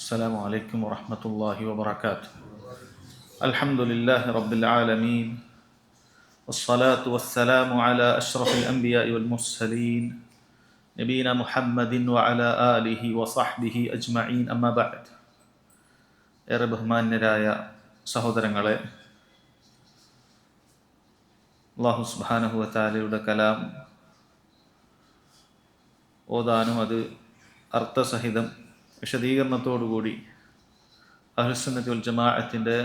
السلام عليكم ورحمة الله وبركاته. الحمد لله رب العالمين، والصلاة والسلام على أشرف الأنبياء والمرسلين نبينا محمد وعلى آله وصحبه أجمعين. أما بعد. ഏറെ ബഹുമാന്യരായ സഹോദരങ്ങളെ, അല്ലാഹു സുബ്ഹാനഹു വ തആലയുടെ കലാം ഓതാനും അത് അർത്ഥസഹിതം വിശദീകരണത്തോടുകൂടി അഹ്ലുസുന്നത്തി വൽ ജമാഅത്തിൻ്റെ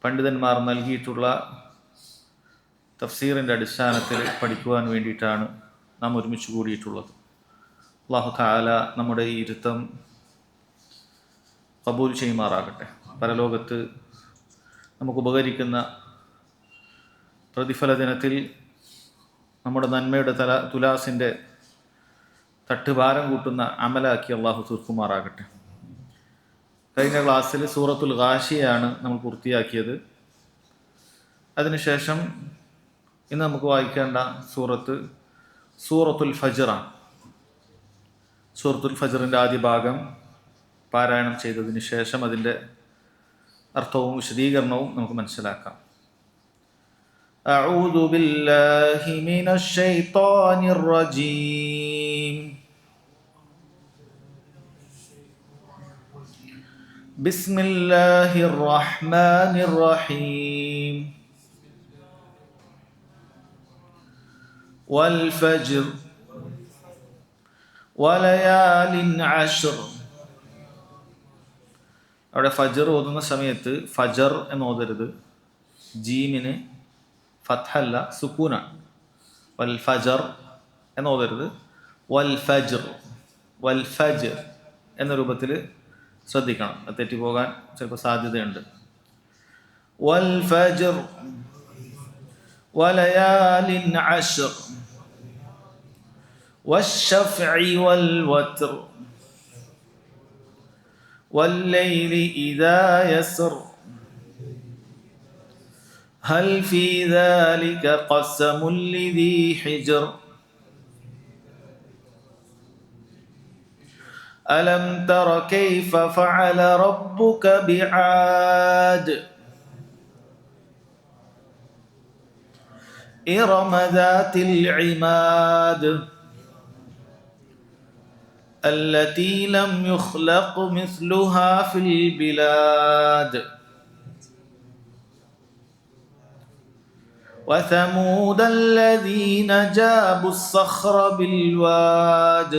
പണ്ഡിതന്മാർ നൽകിയിട്ടുള്ള തഫ്സീറിൻ്റെ അടിസ്ഥാനത്തിൽ പഠിക്കുവാൻ വേണ്ടിയിട്ടാണ് നാം ഒരുമിച്ച് കൂടിയിട്ടുള്ളത്. അല്ലാഹു തആല നമ്മുടെ ഈ ഇരുത്തം കബൂൽ ചെയ്യുമാറാകട്ടെ. പരലോകത്ത് നമുക്ക് ഉപകരിക്കുന്ന പ്രതിഫല ദിനത്തിൽ നമ്മുടെ നന്മയുടെ തുലാസിൻ്റെ തട്ടുഭാരം കൂട്ടുന്ന അമലാക്കി അള്ളാഹു തീർക്കുമാറാകട്ടെ. കഴിഞ്ഞ ക്ലാസ്സിൽ സൂറത്തുൽ ഗാശിയയാണ് നമ്മൾ പൂർത്തിയാക്കിയത്. അതിനുശേഷം ഇന്ന് നമുക്ക് വായിക്കേണ്ട സൂറത്തുൽ ഫജ്റാണ്. സൂറത്തുൽ ഫജ്റിൻ്റെ ആദ്യ ഭാഗം പാരായണം ചെയ്തതിന് ശേഷം അതിൻ്റെ അർത്ഥവും വിശദീകരണവും നമുക്ക് മനസ്സിലാക്കാം. അഊദു ബില്ലാഹി മിനശ് ശൈത്വാനിർ റജീം. ബിസ്മില്ലാഹിർ റഹ്മാനിർ റഹീം. വൽ ഫജ്ർ വലയാലിൻ അശ്ർ. അവിടെ ഫജ്ർ ഓതുന്ന സമയത്ത് ഫജർ എന്ന് ഓതരുത്. ജീമിന് ഫത്ഹല്ല, സുക്കൂനാണ്. വൽ ഫജർ എന്ന് ഓതരുത്. വൽ ഫജ്ർ, വൽ ഫജ്ർ എന്ന രൂപത്തിൽ ശ്രദ്ധിക്കണം. അത് തെറ്റിപ്പോകാൻ ചിലപ്പോൾ സാധ്യതയുണ്ട്. വൽ ഫജ്ർ വലയാലിൻ അശ്ർ വശ്ശഫഇ വൽ വത്ർ والليل إذا يسر هل في ذلك قسم لذي حجر ألم تر كيف فعل ربك بعاد إرم ذات العماد التي لم يخلق مثلها في البلاد وثمود الذين جابوا الصخر بالواد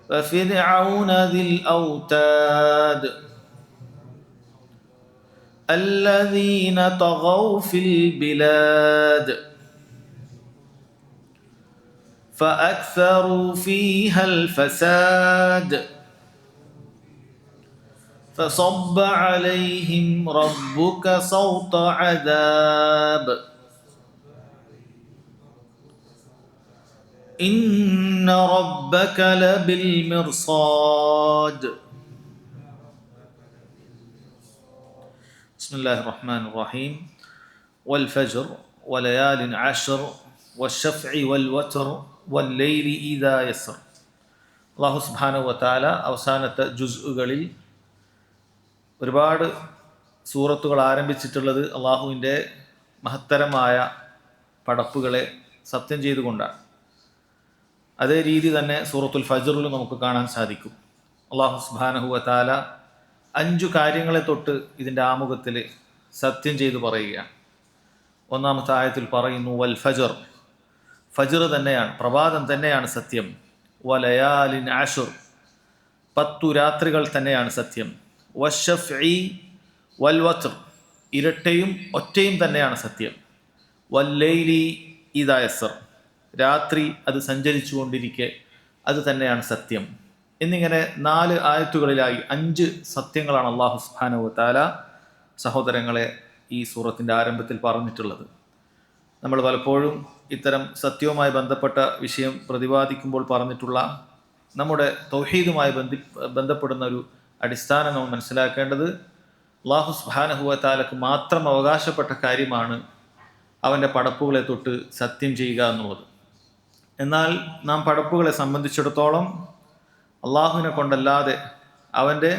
وفرعون ذي الأوتاد الذين طغوا في البلاد فأكثروا فيها الفساد فصب عليهم ربك صوت عذاب إن ربك لبالمرصاد. بسم الله الرحمن الرحيم. والفجر وليال عشر والشفع والوتر വല്ലൈലി ഇദാ യസ്ർ. അല്ലാഹു സുബ്ഹാനഹു വ തആല അവസാനത്തെ ജുസ്ഉകളിൽ ഒരുപാട് സൂറത്തുകൾ ആരംഭിച്ചിട്ടുള്ളത് അള്ളാഹുവിൻ്റെ മഹത്തരമായ പടപ്പുകളെ സത്യം ചെയ്തുകൊണ്ടാണ്. അതേ രീതി തന്നെ സൂറത്തുൽ ഫജ്റിൽ നമുക്ക് കാണാൻ സാധിക്കും. അല്ലാഹു സുബ്ഹാനഹു വ തആല 5 കാര്യങ്ങളെ തൊട്ട് ഇതിൻ്റെ ആമുഖത്തിൽ സത്യം ചെയ്തു പറയുകയാണ്. ഒന്നാമത്തെ ആയത്തിൽ പറയുന്നു വൽ ഫജ്ർ, ഫജ്ർ തന്നെയാണ്, പ്രഭാതം തന്നെയാണ് സത്യം. വലയാലിൻ അശ്ർ, 10 രാത്രികൾ തന്നെയാണ് സത്യം. വശ്ശഫഇ വൽ വത്ർ, ഇരട്ടയും ഒറ്റയും തന്നെയാണ് സത്യം. വല്ലൈലി ഇദാ യസ്ർ, രാത്രി അത് സഞ്ചരിച്ചു കൊണ്ടിരിക്കെ അത് തന്നെയാണ് സത്യം. എന്നിങ്ങനെ 4 ആയത്തുകളിലായി 5 സത്യങ്ങളാണ് അല്ലാഹു സുബ്ഹാനഹു വ തആല സഹോദരങ്ങളെ ഈ സൂറത്തിൻ്റെ ആരംഭത്തിൽ പറഞ്ഞിട്ടുള്ളത്. നമ്മൾ പലപ്പോഴും ഇത്തരം സത്യവുമായി ബന്ധപ്പെട്ട വിഷയം പ്രതിപാദിക്കുമ്പോൾ പറഞ്ഞിട്ടുള്ള നമ്മുടെ തൗഹീദുമായി ബന്ധപ്പെടുന്ന ഒരു അടിസ്ഥാനം നമ്മൾ മനസ്സിലാക്കേണ്ടത് അല്ലാഹു സുബ്ഹാനഹു വ തആലക്ക് മാത്രം അവകാശപ്പെട്ട കാര്യമാണ് അവൻ്റെ പടപ്പുകളെ തൊട്ട് സത്യം ചെയ്യുക എന്നുള്ളത്. എന്നാൽ നാം പടപ്പുകളെ സംബന്ധിച്ചിടത്തോളം അള്ളാഹുവിനെ കൊണ്ടല്ലാതെ, അവൻ്റെ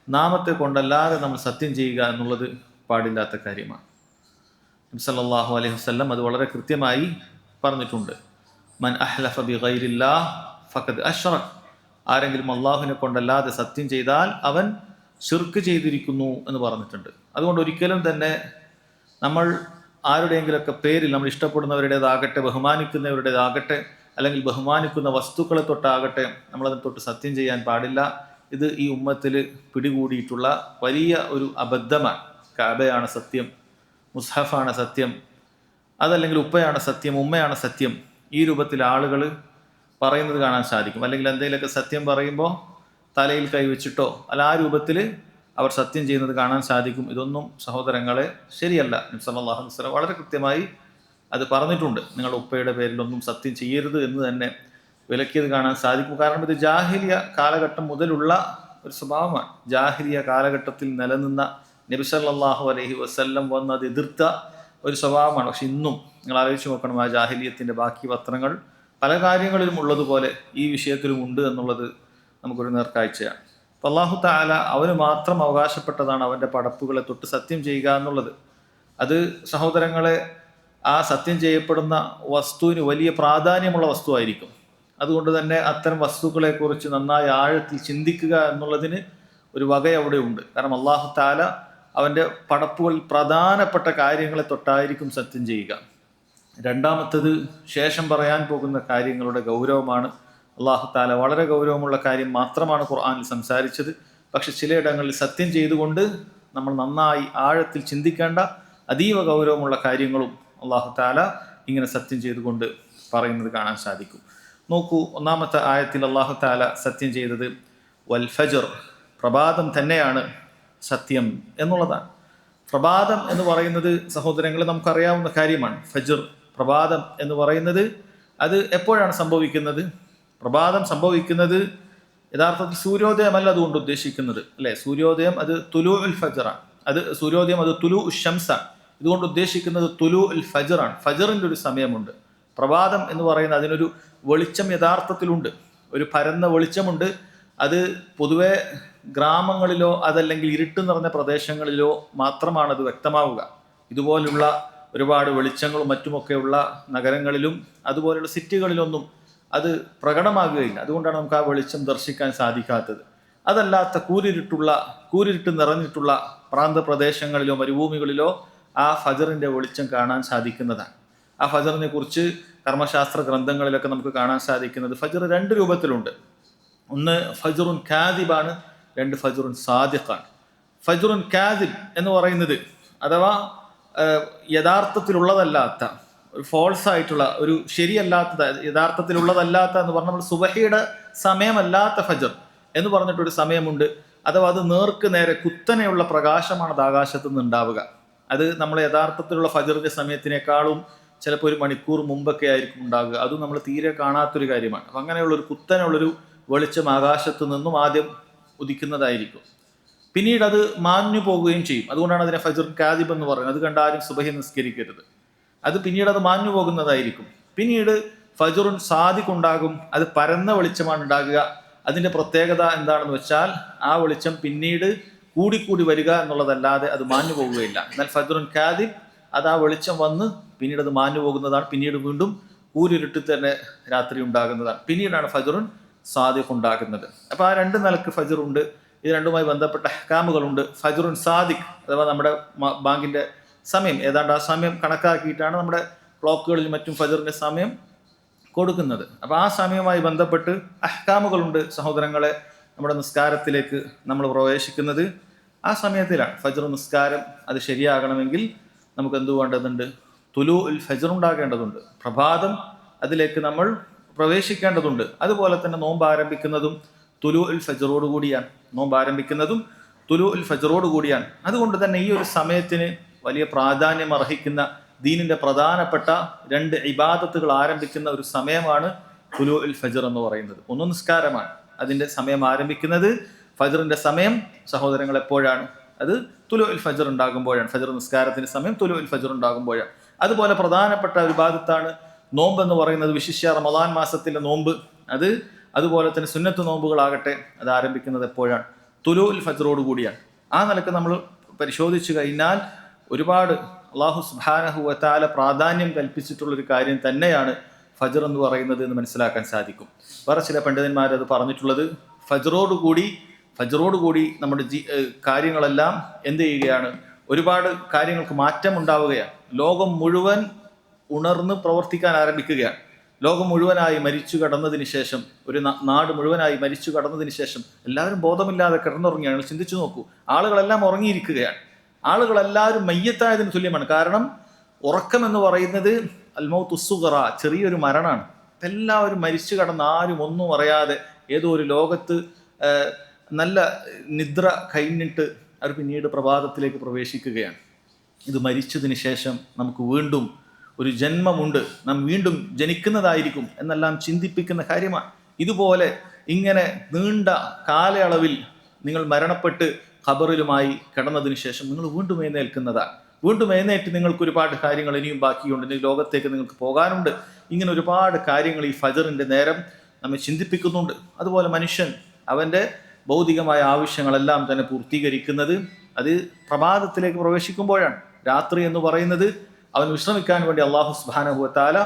നാമത്തെ കൊണ്ടല്ലാതെ നമ്മൾ സത്യം ചെയ്യുക എന്നുള്ളത് പാടില്ലാത്ത കാര്യമാണ്. നബി സല്ലല്ലാഹു അലൈഹി വസല്ലം അത് വളരെ കൃത്യമായി പറഞ്ഞിട്ടുണ്ട്. മൻ അഹ്ലഫ ബിഗൈരില്ലാഹ് ഫഖദ് അശ്റക്. ആരെങ്കിലും അള്ളാഹുവിനെ കൊണ്ടല്ലാതെ സത്യം ചെയ്താൽ അവൻ ശിർക്ക് ചെയ്തിരിക്കുന്നു എന്ന് പറഞ്ഞിട്ടുണ്ട്. അതുകൊണ്ട് ഒരിക്കലും തന്നെ നമ്മൾ ആരുടെയെങ്കിലൊക്കെ പേരിൽ, നമ്മൾ ഇഷ്ടപ്പെടുന്നവരുടേതാകട്ടെ, ബഹുമാനിക്കുന്നവരുടേതാകട്ടെ, അല്ലെങ്കിൽ ബഹുമാനിക്കുന്ന വസ്തുക്കളെ തൊട്ടാകട്ടെ, നമ്മളതിനെ തൊട്ട് സത്യം ചെയ്യാൻ പാടില്ല. ഇത് ഈ ഉമ്മത്തിൽ പിടികൂടിയിട്ടുള്ള വലിയ ഒരു അബദ്ധമാണ്. കഅബയാണ് സത്യം, മുസ്ഹഫാണ് സത്യം, അതല്ലെങ്കിൽ ഉപ്പയാണ് സത്യം, ഉമ്മയാണ് സത്യം, ഈ രൂപത്തിൽ ആളുകൾ പറയുന്നത് കാണാൻ സാധിക്കും. അല്ലെങ്കിൽ എന്തെങ്കിലുമൊക്കെ സത്യം പറയുമ്പോൾ തലയിൽ കൈവച്ചിട്ടോ അല്ല ആ രൂപത്തിൽ അവർ സത്യം ചെയ്യുന്നത് കാണാൻ സാധിക്കും. ഇതൊന്നും സഹോദരങ്ങളെ ശരിയല്ല. നബി സല്ലല്ലാഹു അലൈഹി വസല്ലം വളരെ കൃത്യമായി അത് പറഞ്ഞിട്ടുണ്ട്. നിങ്ങളുടെ ഉപ്പയുടെ പേരിലൊന്നും സത്യം ചെയ്യരുത് എന്ന് തന്നെ വിലക്കിയത് കാണാൻ സാധിക്കും. കാരണം ഇത് ജാഹിലിയ കാലഘട്ടം മുതലുള്ള ഒരു സ്വഭാവമാണ്. ജാഹിലിയ കാലഘട്ടത്തിൽ നിലനിന്ന നബി സല്ലല്ലാഹു അലൈഹി വസല്ലം വന്നത് എതിർത്ത ഒരു സ്വഭാവമാണ്. പക്ഷെ ഇന്നും നിങ്ങൾ ആലോചിച്ച് നോക്കണം, ആ ജാഹിലിയത്തിൻ്റെ ബാക്കി പത്രങ്ങൾ പല കാര്യങ്ങളിലും ഉള്ളതുപോലെ ഈ വിഷയത്തിലും ഉണ്ട് എന്നുള്ളത് നമുക്കൊരു നേർക്കാഴ്ചയാണ്. അപ്പോൾ അല്ലാഹു തആല അവന് മാത്രം അവകാശപ്പെട്ടതാണ് അവൻ്റെ പടപ്പുകളെ തൊട്ട് സത്യം ചെയ്യുക എന്നുള്ളത്. അത് സഹോദരങ്ങളെ, ആ സത്യം ചെയ്യപ്പെടുന്ന വസ്തുവിന് വലിയ പ്രാധാന്യമുള്ള വസ്തുവായിരിക്കും. അതുകൊണ്ട് തന്നെ അത്തരം വസ്തുക്കളെക്കുറിച്ച് നന്നായി ആഴത്തിൽ ചിന്തിക്കുക എന്നുള്ളതിന് ഒരു വക അവിടെ ഉണ്ട്. കാരണം അല്ലാഹു തആല അവൻ്റെ പടപ്പുകളിൽ പ്രധാനപ്പെട്ട കാര്യങ്ങളെ തൊട്ടായിരിക്കും സത്യം ചെയ്യുക. രണ്ടാമത്തത്, ശേഷം പറയാൻ പോകുന്ന കാര്യങ്ങളുടെ ഗൗരവമാണ്. അല്ലാഹു തആല വളരെ ഗൗരവമുള്ള കാര്യം മാത്രമാണ് ഖുർആനിൽ സംസാരിച്ചത്. പക്ഷെ ചിലയിടങ്ങളിൽ സത്യം ചെയ്തുകൊണ്ട് നമ്മൾ നന്നായി ആഴത്തിൽ ചിന്തിക്കേണ്ട അതീവ ഗൗരവമുള്ള കാര്യങ്ങളും അല്ലാഹു തആല ഇങ്ങനെ സത്യം ചെയ്തുകൊണ്ട് പറയുന്നത് കാണാൻ സാധിക്കും. നോക്കൂ, ഒന്നാമത്തെ ആയത്തിൽ അല്ലാഹു തആല സത്യം ചെയ്തത് വൽ ഫജ്ർ, പ്രഭാതം തന്നെയാണ് സത്യം എന്നുള്ളതാണ്. പ്രഭാതം എന്ന് പറയുന്നത് സഹോദരങ്ങളെ നമുക്കറിയാവുന്ന കാര്യമാണ്. ഫജ്ർ, പ്രഭാതം എന്ന് പറയുന്നത് അത് എപ്പോഴാണ് സംഭവിക്കുന്നത്? പ്രഭാതം സംഭവിക്കുന്നത് യഥാർത്ഥത്തിൽ സൂര്യോദയമല്ല അതുകൊണ്ട് ഉദ്ദേശിക്കുന്നത്, അല്ലേ? സൂര്യോദയം അത് തുലൂ ഉൽ ഫജ്റാണ്. അത് സൂര്യോദയം അത് തുലൂ ഉഷംസാണ്. ഇതുകൊണ്ട് ഉദ്ദേശിക്കുന്നത് തുലൂ ഉൽ ഫജ്റാണ്. ഫജ്റിൻ്റെ ഒരു സമയമുണ്ട്. പ്രഭാതം എന്ന് പറയുന്നത് അതിനൊരു വെളിച്ചം യഥാർത്ഥത്തിലുണ്ട്, ഒരു പരന്ന വെളിച്ചമുണ്ട്. അത് പൊതുവെ ഗ്രാമങ്ങളിലോ അതല്ലെങ്കിൽ ഇരുട്ട് നിറഞ്ഞ പ്രദേശങ്ങളിലോ മാത്രമാണ് അത് വ്യക്തമാവുക. ഇതുപോലുള്ള ഒരുപാട് വെളിച്ചങ്ങളും മറ്റുമൊക്കെയുള്ള നഗരങ്ങളിലും അതുപോലെയുള്ള സിറ്റികളിലൊന്നും അത് പ്രകടമാകുകയില്ല. അതുകൊണ്ടാണ് നമുക്ക് ആ വെളിച്ചം ദർശിക്കാൻ സാധിക്കാത്തത്. അതല്ലാത്ത കൂരിരുട്ട് നിറഞ്ഞിട്ടുള്ള പ്രാന്തപ്രദേശങ്ങളിലോ മരുഭൂമികളിലോ ആ ഫജറിൻ്റെ വെളിച്ചം കാണാൻ സാധിക്കുന്നതാണ്. ആ ഫജറിനെ കുറിച്ച് കർമ്മശാസ്ത്ര ഗ്രന്ഥങ്ങളിലൊക്കെ നമുക്ക് കാണാൻ സാധിക്കുന്നത് ഫജർ രണ്ട് രൂപത്തിലുണ്ട്. ഒന്ന് ഫജ്റുൻ കാദിബാണ്, രണ്ട് ഫജ്റുൻ സാദിഖാണ്. ഫജ്റുൻ കാദിബ് എന്ന് പറയുന്നത് അഥവാ യഥാർത്ഥത്തിലുള്ളതല്ലാത്ത, ഒരു ഫോൾസ് ആയിട്ടുള്ള, ഒരു ശരിയല്ലാത്തത്, യഥാർത്ഥത്തിലുള്ളതല്ലാത്ത എന്ന് പറഞ്ഞാൽ നമ്മൾ സുബഹിയുടെ സമയമല്ലാത്ത ഫജർ എന്ന് പറഞ്ഞിട്ടൊരു സമയമുണ്ട്. അഥവാ അത് നേർക്ക് നേരെ കുത്തനെയുള്ള പ്രകാശമാണ് അത് ആകാശത്തു നിന്ന് ഉണ്ടാവുക. അത് നമ്മൾ യഥാർത്ഥത്തിലുള്ള ഫജറിന്റെ സമയത്തിനേക്കാളും ചിലപ്പോൾ ഒരു മണിക്കൂർ മുമ്പൊക്കെ ആയിരിക്കും ഉണ്ടാകുക. അതും നമ്മൾ തീരെ കാണാത്തൊരു കാര്യമാണ്. അപ്പം അങ്ങനെയുള്ളൊരു കുത്തനെയുള്ളൊരു വെളിച്ചം ആകാശത്ത് നിന്നും ആദ്യം ഉദിക്കുന്നതായിരിക്കും. പിന്നീട് അത് മാഞ്ഞു പോകുകയും ചെയ്യും. അതുകൊണ്ടാണ് അതിനെ ഫജ്ർ കാദിബ് എന്ന് പറയുന്നത്. അത് കണ്ടാലും സുബഹി നിസ്കരിക്കരുത്. അത് പിന്നീട് അത് മാഞ്ഞു പോകുന്നതായിരിക്കും. പിന്നീട് ഫജ്റുൻ സാദിഖ് ഉണ്ടാകും. അത് പരന്ന വെളിച്ചമാണ് ഉണ്ടാകുക. അതിൻ്റെ പ്രത്യേകത എന്താണെന്ന് വെച്ചാൽ ആ വെളിച്ചം പിന്നീട് കൂടിക്കൂടി വരിക എന്നുള്ളതല്ലാതെ അത് മാഞ്ഞു പോകുകയില്ല. എന്നാൽ ഫജ്റുൻ കാദിബ് അത് ആ വെളിച്ചം വന്ന് പിന്നീട് അത് മാഞ്ഞു പോകുന്നതാണ്. പിന്നീട് വീണ്ടും കൂരിരുട്ടിൽ തന്നെ രാത്രി ഉണ്ടാകുന്നതാണ്. പിന്നീടാണ് ഫജ്റുൻ സാദിഖ് ഉണ്ടാകുന്നത്. അപ്പോൾ ആ രണ്ട് നിലക്ക് ഫജ്റുണ്ട്. ഇത് രണ്ടുമായി ബന്ധപ്പെട്ട അഹ്കാമുകളുണ്ട്. ഫജ്റുൻ സാദിഖ് അഥവാ നമ്മുടെ ബാങ്കിൻ്റെ സമയം, ഏതാണ്ട് ആ സമയം കണക്കാക്കിയിട്ടാണ് നമ്മുടെ ക്ലോക്കുകളിൽ മറ്റും ഫജ്റിൻ്റെ സമയം കൊടുക്കുന്നത്. അപ്പോൾ ആ സമയവുമായി ബന്ധപ്പെട്ട് അഹ്കാമുകളുണ്ട് സഹോദരങ്ങളെ. നമ്മുടെ നിസ്കാരത്തിലേക്ക് നമ്മൾ പ്രവേശിക്കുന്നത് ആ സമയത്തിലാണ്. ഫജ്ർ നിസ്കാരം അത് ശരിയാകണമെങ്കിൽ നമുക്ക് എന്തു വേണ്ടതുണ്ട്? തുലൂ ഉൽ ഫജ്ർ ഉണ്ടാകേണ്ടതുണ്ട്. പ്രഭാതം അതിലേക്ക് നമ്മൾ പ്രവേശിക്കേണ്ടതുണ്ട്. അതുപോലെ തന്നെ നോമ്പ് ആരംഭിക്കുന്നതും തുലൂ ഉൽ ഫജ്റോട് കൂടിയാണ്. നോമ്പ് ആരംഭിക്കുന്നതും തുലൂ ഉൽ ഫജ്റോട് കൂടിയാണ്. അതുകൊണ്ട് തന്നെ ഈ ഒരു സമയത്തിന് വലിയ പ്രാധാന്യം അർഹിക്കുന്ന ദീനിൻ്റെ പ്രധാനപ്പെട്ട രണ്ട് ഇബാദത്തുകൾ ആരംഭിക്കുന്ന ഒരു സമയമാണ് തുലൂ ഉൽ ഫജ്ർ എന്ന് പറയുന്നത്. ഒന്ന് നിസ്കാരമാണ്. അതിൻ്റെ സമയം ആരംഭിക്കുന്നത് ഫജ്റിൻ്റെ സമയം സഹോദരങ്ങൾ എപ്പോഴാണ്? അത് തുലൂ ഉൽ ഫജ്ർ ഉണ്ടാകുമ്പോഴാണ്. ഫജ്ർ നിസ്കാരത്തിൻ്റെ സമയം തുലൂ ഉൽ ഫജ്ർ ഉണ്ടാകുമ്പോഴാണ്. അതുപോലെ പ്രധാനപ്പെട്ട ഒരു ഇബാദത്താണ് നോമ്പ് എന്ന് പറയുന്നത് വിശിഷ്യ റമദാൻ മാസത്തിലെ നോമ്പ്, അതുപോലെ തന്നെ സുന്നത്ത് നോമ്പുകളാകട്ടെ അത് ആരംഭിക്കുന്നത് എപ്പോഴാണ്? തുലൂൽ ഫജ്റോട് കൂടിയാണ്. ആ നിലക്ക് നമ്മൾ പരിശോധിച്ചു കഴിഞ്ഞാൽ ഒരുപാട് അള്ളാഹു സുബ്ഹാനഹു വ തആല പ്രാധാന്യം കൽപ്പിച്ചിട്ടുള്ളൊരു കാര്യം തന്നെയാണ് ഫജ്ർ എന്ന് പറയുന്നത് എന്ന് മനസ്സിലാക്കാൻ സാധിക്കും. വേറെ ചില പണ്ഡിതന്മാർ അത് പറഞ്ഞിട്ടുള്ളത് ഫജ്റോട് കൂടി നമ്മുടെ കാര്യങ്ങളെല്ലാം എന്ത് ചെയ്യുകയാണ്? ഒരുപാട് കാര്യങ്ങൾക്ക് മാറ്റം ഉണ്ടാവുകയാണ്. ലോകം മുഴുവൻ ഉണർന്ന് പ്രവർത്തിക്കാൻ ആരംഭിക്കുകയാണ്. ലോകം മുഴുവനായി മരിച്ചു കടന്നതിന് ശേഷം, ഒരു നാട് മുഴുവനായി മരിച്ചു കടന്നതിന് ശേഷം എല്ലാവരും ബോധമില്ലാതെ കിടന്നുറങ്ങിയാണ്. ചിന്തിച്ചു നോക്കൂ, ആളുകളെല്ലാം ഉറങ്ങിയിരിക്കുകയാണ്. ആളുകളെല്ലാവരും മയ്യത്തായതിന് തുല്യമാണ്. കാരണം ഉറക്കം എന്ന് പറയുന്നത് അൽമൗത്തു സുഗറ, ചെറിയൊരു മരണമാണ്. എല്ലാവരും മരിച്ചു കടന്ന് ആരും ഒന്നും അറിയാതെ ഏതോ ഒരു ലോകത്ത് നല്ല നിദ്ര കഴിഞ്ഞിട്ട് അവർ പിന്നീട് പ്രഭാതത്തിലേക്ക് പ്രവേശിക്കുകയാണ്. ഇത് മരിച്ചതിന് ശേഷം നമുക്ക് വീണ്ടും ഒരു ജന്മമുണ്ട്, നാം വീണ്ടും ജനിക്കുന്നതായിരിക്കും എന്നെല്ലാം ചിന്തിപ്പിക്കുന്ന കാര്യമാണ്. ഇതുപോലെ ഇങ്ങനെ നീണ്ട കാലയളവിൽ നിങ്ങൾ മരണപ്പെട്ട് ഖബറിലുമായി കിടന്നതിന് ശേഷം നിങ്ങൾ വീണ്ടും എഴുന്നേൽക്കുന്നതാണ്. വീണ്ടും എഴുന്നേറ്റ് നിങ്ങൾക്ക് ഒരുപാട് കാര്യങ്ങൾ ഇനിയും ബാക്കിയുണ്ട്, ഇനി ലോകത്തേക്ക് നിങ്ങൾക്ക് പോകാനുണ്ട്. ഇങ്ങനെ ഒരുപാട് കാര്യങ്ങൾ ഈ ഫജറിൻ്റെ നേരം നമ്മെ ചിന്തിപ്പിക്കുന്നുണ്ട്. അതുപോലെ മനുഷ്യൻ അവൻ്റെ ഭൗതികമായ ആവശ്യങ്ങളെല്ലാം തന്നെ പൂർത്തീകരിക്കുന്നത് അത് പ്രഭാതത്തിലേക്ക് പ്രവേശിക്കുമ്പോഴാണ്. രാത്രി എന്ന് പറയുന്നത് അവൻ വിശ്രമിക്കാൻ വേണ്ടി അള്ളാഹു സുബ്ഹാനഹു വ തആല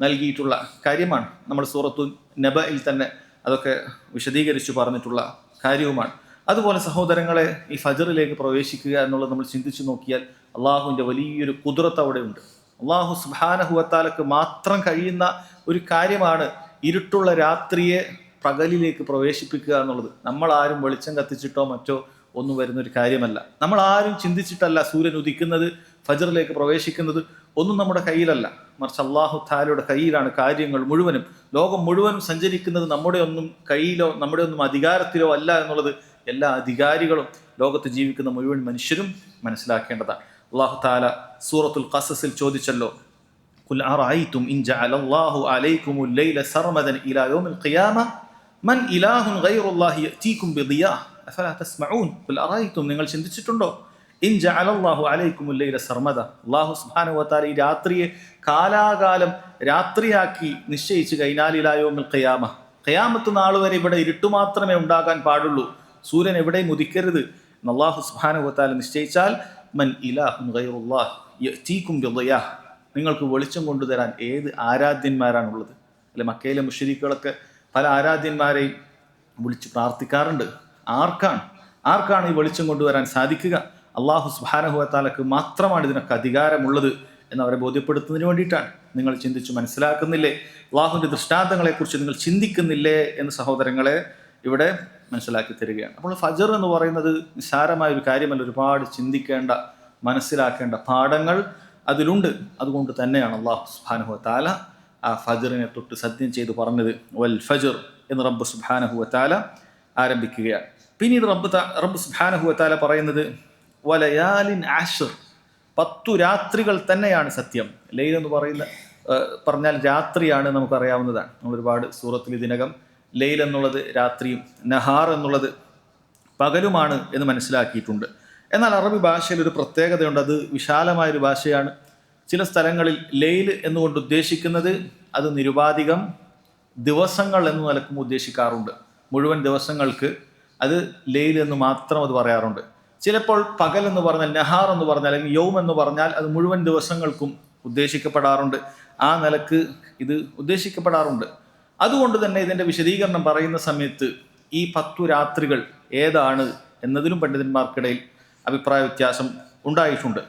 നൽകിയിട്ടുള്ള കാര്യമാണ്. നമ്മൾ സൂറത്തു നബയിൽ തന്നെ അതൊക്കെ വിശദീകരിച്ചു പറഞ്ഞിട്ടുള്ള കാര്യവുമാണ്. അതുപോലെ സഹോദരങ്ങളെ, ഈ ഫജറിലേക്ക് പ്രവേശിക്കുക എന്നുള്ളത് നമ്മൾ ചിന്തിച്ചു നോക്കിയാൽ അള്ളാഹുവിൻ്റെ വലിയൊരു ഖുദ്റത്ത് അവിടെ ഉണ്ട്. അള്ളാഹു സുബ്ഹാനഹു വ തആലക്ക് മാത്രം കഴിയുന്ന ഒരു കാര്യമാണ് ഇരുട്ടുള്ള രാത്രിയെ പകലിലേക്ക് പ്രവേശിപ്പിക്കുക എന്നുള്ളത്. നമ്മളാരും വെളിച്ചം കത്തിച്ചിട്ടോ മറ്റോ ഒന്നും വരുന്നൊരു കാര്യമല്ല. നമ്മൾ ആരും ചിന്തിച്ചിട്ടല്ല സൂര്യൻ ഉദിക്കുന്നത്, ഫജറിലേക്ക് പ്രവേശിക്കുന്നത്. ഒന്നും നമ്മുടെ കയ്യിലല്ല, മറിച്ച് അള്ളാഹു തആലയുടെ കയ്യിലാണ് കാര്യങ്ങൾ മുഴുവനും. ലോകം മുഴുവനും സഞ്ചരിക്കുന്നത് നമ്മുടെ ഒന്നും കയ്യിലോ നമ്മുടെ ഒന്നും അധികാരത്തിലോ അല്ല എന്നുള്ളത് എല്ലാ അധികാരികളും ലോകത്ത് ജീവിക്കുന്ന മുഴുവൻ മനുഷ്യരും മനസ്സിലാക്കേണ്ടതാണ്. അള്ളാഹു തആല സൂറത്തുൽ ഖസസിൽ ചോദിച്ചല്ലോ, ഖുൽ അറഅയ്തും ഇൻ ജഅലല്ലാഹു അലൈക്കുമുൽ ലൈല സർമദൻ ഇലാ യൗമിൽ ഖിയാമ മൻ ഇലാഹുൻ ഗൈറുല്ലാഹി യഅതീകും ബിദിയാ അഫലാ തസ്മഊൻ. ഖുൽ അറഅയ്തും, നിങ്ങൾ ചിന്തിച്ചിട്ടുണ്ടോ? ഇൻ ജഅലല്ലാഹു അലൈക്കുമുൽ ലൈല സർമദ, അല്ലാഹു സുബ്ഹാനഹു വ തആല ഈ രാത്രിയെ കാലാകാലം രാത്രിയാക്കി നിശ്ചയിച്ചു കഴിഞ്ഞാൽ ഇലാ യൗമിൽ ഖിയാമ, ഖിയാമത്ത് നാൾ വരെ ഇവിടെ ഇരുട്ട് മാത്രമേ ഉണ്ടാകാൻ പാടുള്ളൂ, സൂര്യൻ എവിടെയും ഉദിക്കരുത് എന്ന് അല്ലാഹു സുബ്ഹാനഹു വ തആല നിശ്ചയിച്ചാൽ മൻ ഇലാഹുൻ ഗൈറുല്ലാഹി യഅതീകും ബിദിയാ, നിങ്ങൾക്ക് വെളിച്ചം കൊണ്ടുതരാൻ ഏത് ആരാധ്യന്മാരാണുള്ളത്? അല്ലെ, മക്കയിലെ മുശ്രിക്കുകളൊക്കെ പല ആരാധ്യന്മാരെയും വിളിച്ച് പ്രാർത്ഥിക്കാറുണ്ട്. ആർക്കാണ് ഈ വെളിച്ചം കൊണ്ടുവരാൻ സാധിക്കുക? അള്ളാഹു സുബ്ഹാനഹു വ തആലക്ക് മാത്രമാണ് ഇതിനൊക്കെ അധികാരമുള്ളത് എന്നവരെ ബോധ്യപ്പെടുത്തുന്നതിന് വേണ്ടിയിട്ടാണ്. നിങ്ങൾ ചിന്തിച്ചു മനസ്സിലാക്കുന്നില്ലേ? അള്ളാഹുവിൻ്റെ ദൃഷ്ടാന്തങ്ങളെക്കുറിച്ച് നിങ്ങൾ ചിന്തിക്കുന്നില്ലേ എന്ന് സഹോദരങ്ങളെ ഇവിടെ മനസ്സിലാക്കി തരികയാണ്. അപ്പോൾ ഫജർ എന്ന് പറയുന്നത് നിസ്സാരമായ ഒരു കാര്യമല്ല. ഒരുപാട് ചിന്തിക്കേണ്ട, മനസ്സിലാക്കേണ്ട പാഠങ്ങൾ അതിലുണ്ട്. അതുകൊണ്ട് തന്നെയാണ് അള്ളാഹു സുബ്ഹാനഹു വ തആല ആ ഫജറിനെ തൊട്ട് സത്യം ചെയ്ത് പറഞ്ഞത് വൽ ഫജർ എന്ന് റബ്ബ് സുബ്ഹാനഹു വ തആല ആരംഭിക്കുകയാണ്. പിന്നീട് റബ്ബ് സുബ്ഹാനഹു വ തആല പറയുന്നത് വലയാലിൻ അശ്ർ, 10 രാത്രികൾ തന്നെയാണ് സത്യം. ലൈൽ എന്ന് പറഞ്ഞാൽ രാത്രിയാണ്, നമുക്കറിയാവുന്നതാണ്. നമ്മൾ ഒരുപാട് സൂറത്തിൽ ഇതിനകം ലൈൽ എന്നുള്ളത് രാത്രിയും നഹാർ എന്നുള്ളത് പകലുമാണ് എന്ന് മനസ്സിലാക്കിയിട്ടുണ്ട്. എന്നാൽ അറബി ഭാഷയിൽ ഒരു പ്രത്യേകതയുണ്ട്, അത് വിശാലമായൊരു ഭാഷയാണ്. ചില സ്ഥലങ്ങളിൽ ലൈൽ എന്നുകൊണ്ട് ഉദ്ദേശിക്കുന്നത് അത് നിരുപാധികം ദിവസങ്ങൾ എന്ന് നിലക്കും ഉദ്ദേശിക്കാറുണ്ട്. മുഴുവൻ ദിവസങ്ങൾക്ക് അത് ലൈൽ എന്ന് മാത്രം അത് പറയാറുണ്ട്. ചിലപ്പോൾ പകൽ എന്ന് പറഞ്ഞാൽ, നഹാർ എന്ന് പറഞ്ഞാൽ, അല്ലെങ്കിൽ യൗം എന്ന് പറഞ്ഞാൽ അത് മുഴുവൻ ദിവസങ്ങൾക്കും ഉദ്ദേശിക്കപ്പെടാറുണ്ട്. ആ നിലക്ക് ഇത് ഉദ്ദേശിക്കപ്പെടാറുണ്ട്. അതുകൊണ്ട് തന്നെ ഇതിൻ്റെ വിശദീകരണം പറയുന്ന സമയത്ത് ഈ 10 രാത്രികൾ ഏതാണ് എന്നതിലും പണ്ഡിതന്മാർക്കിടയിൽ അഭിപ്രായ വ്യത്യാസം ഉണ്ടായിട്ടുണ്ട്.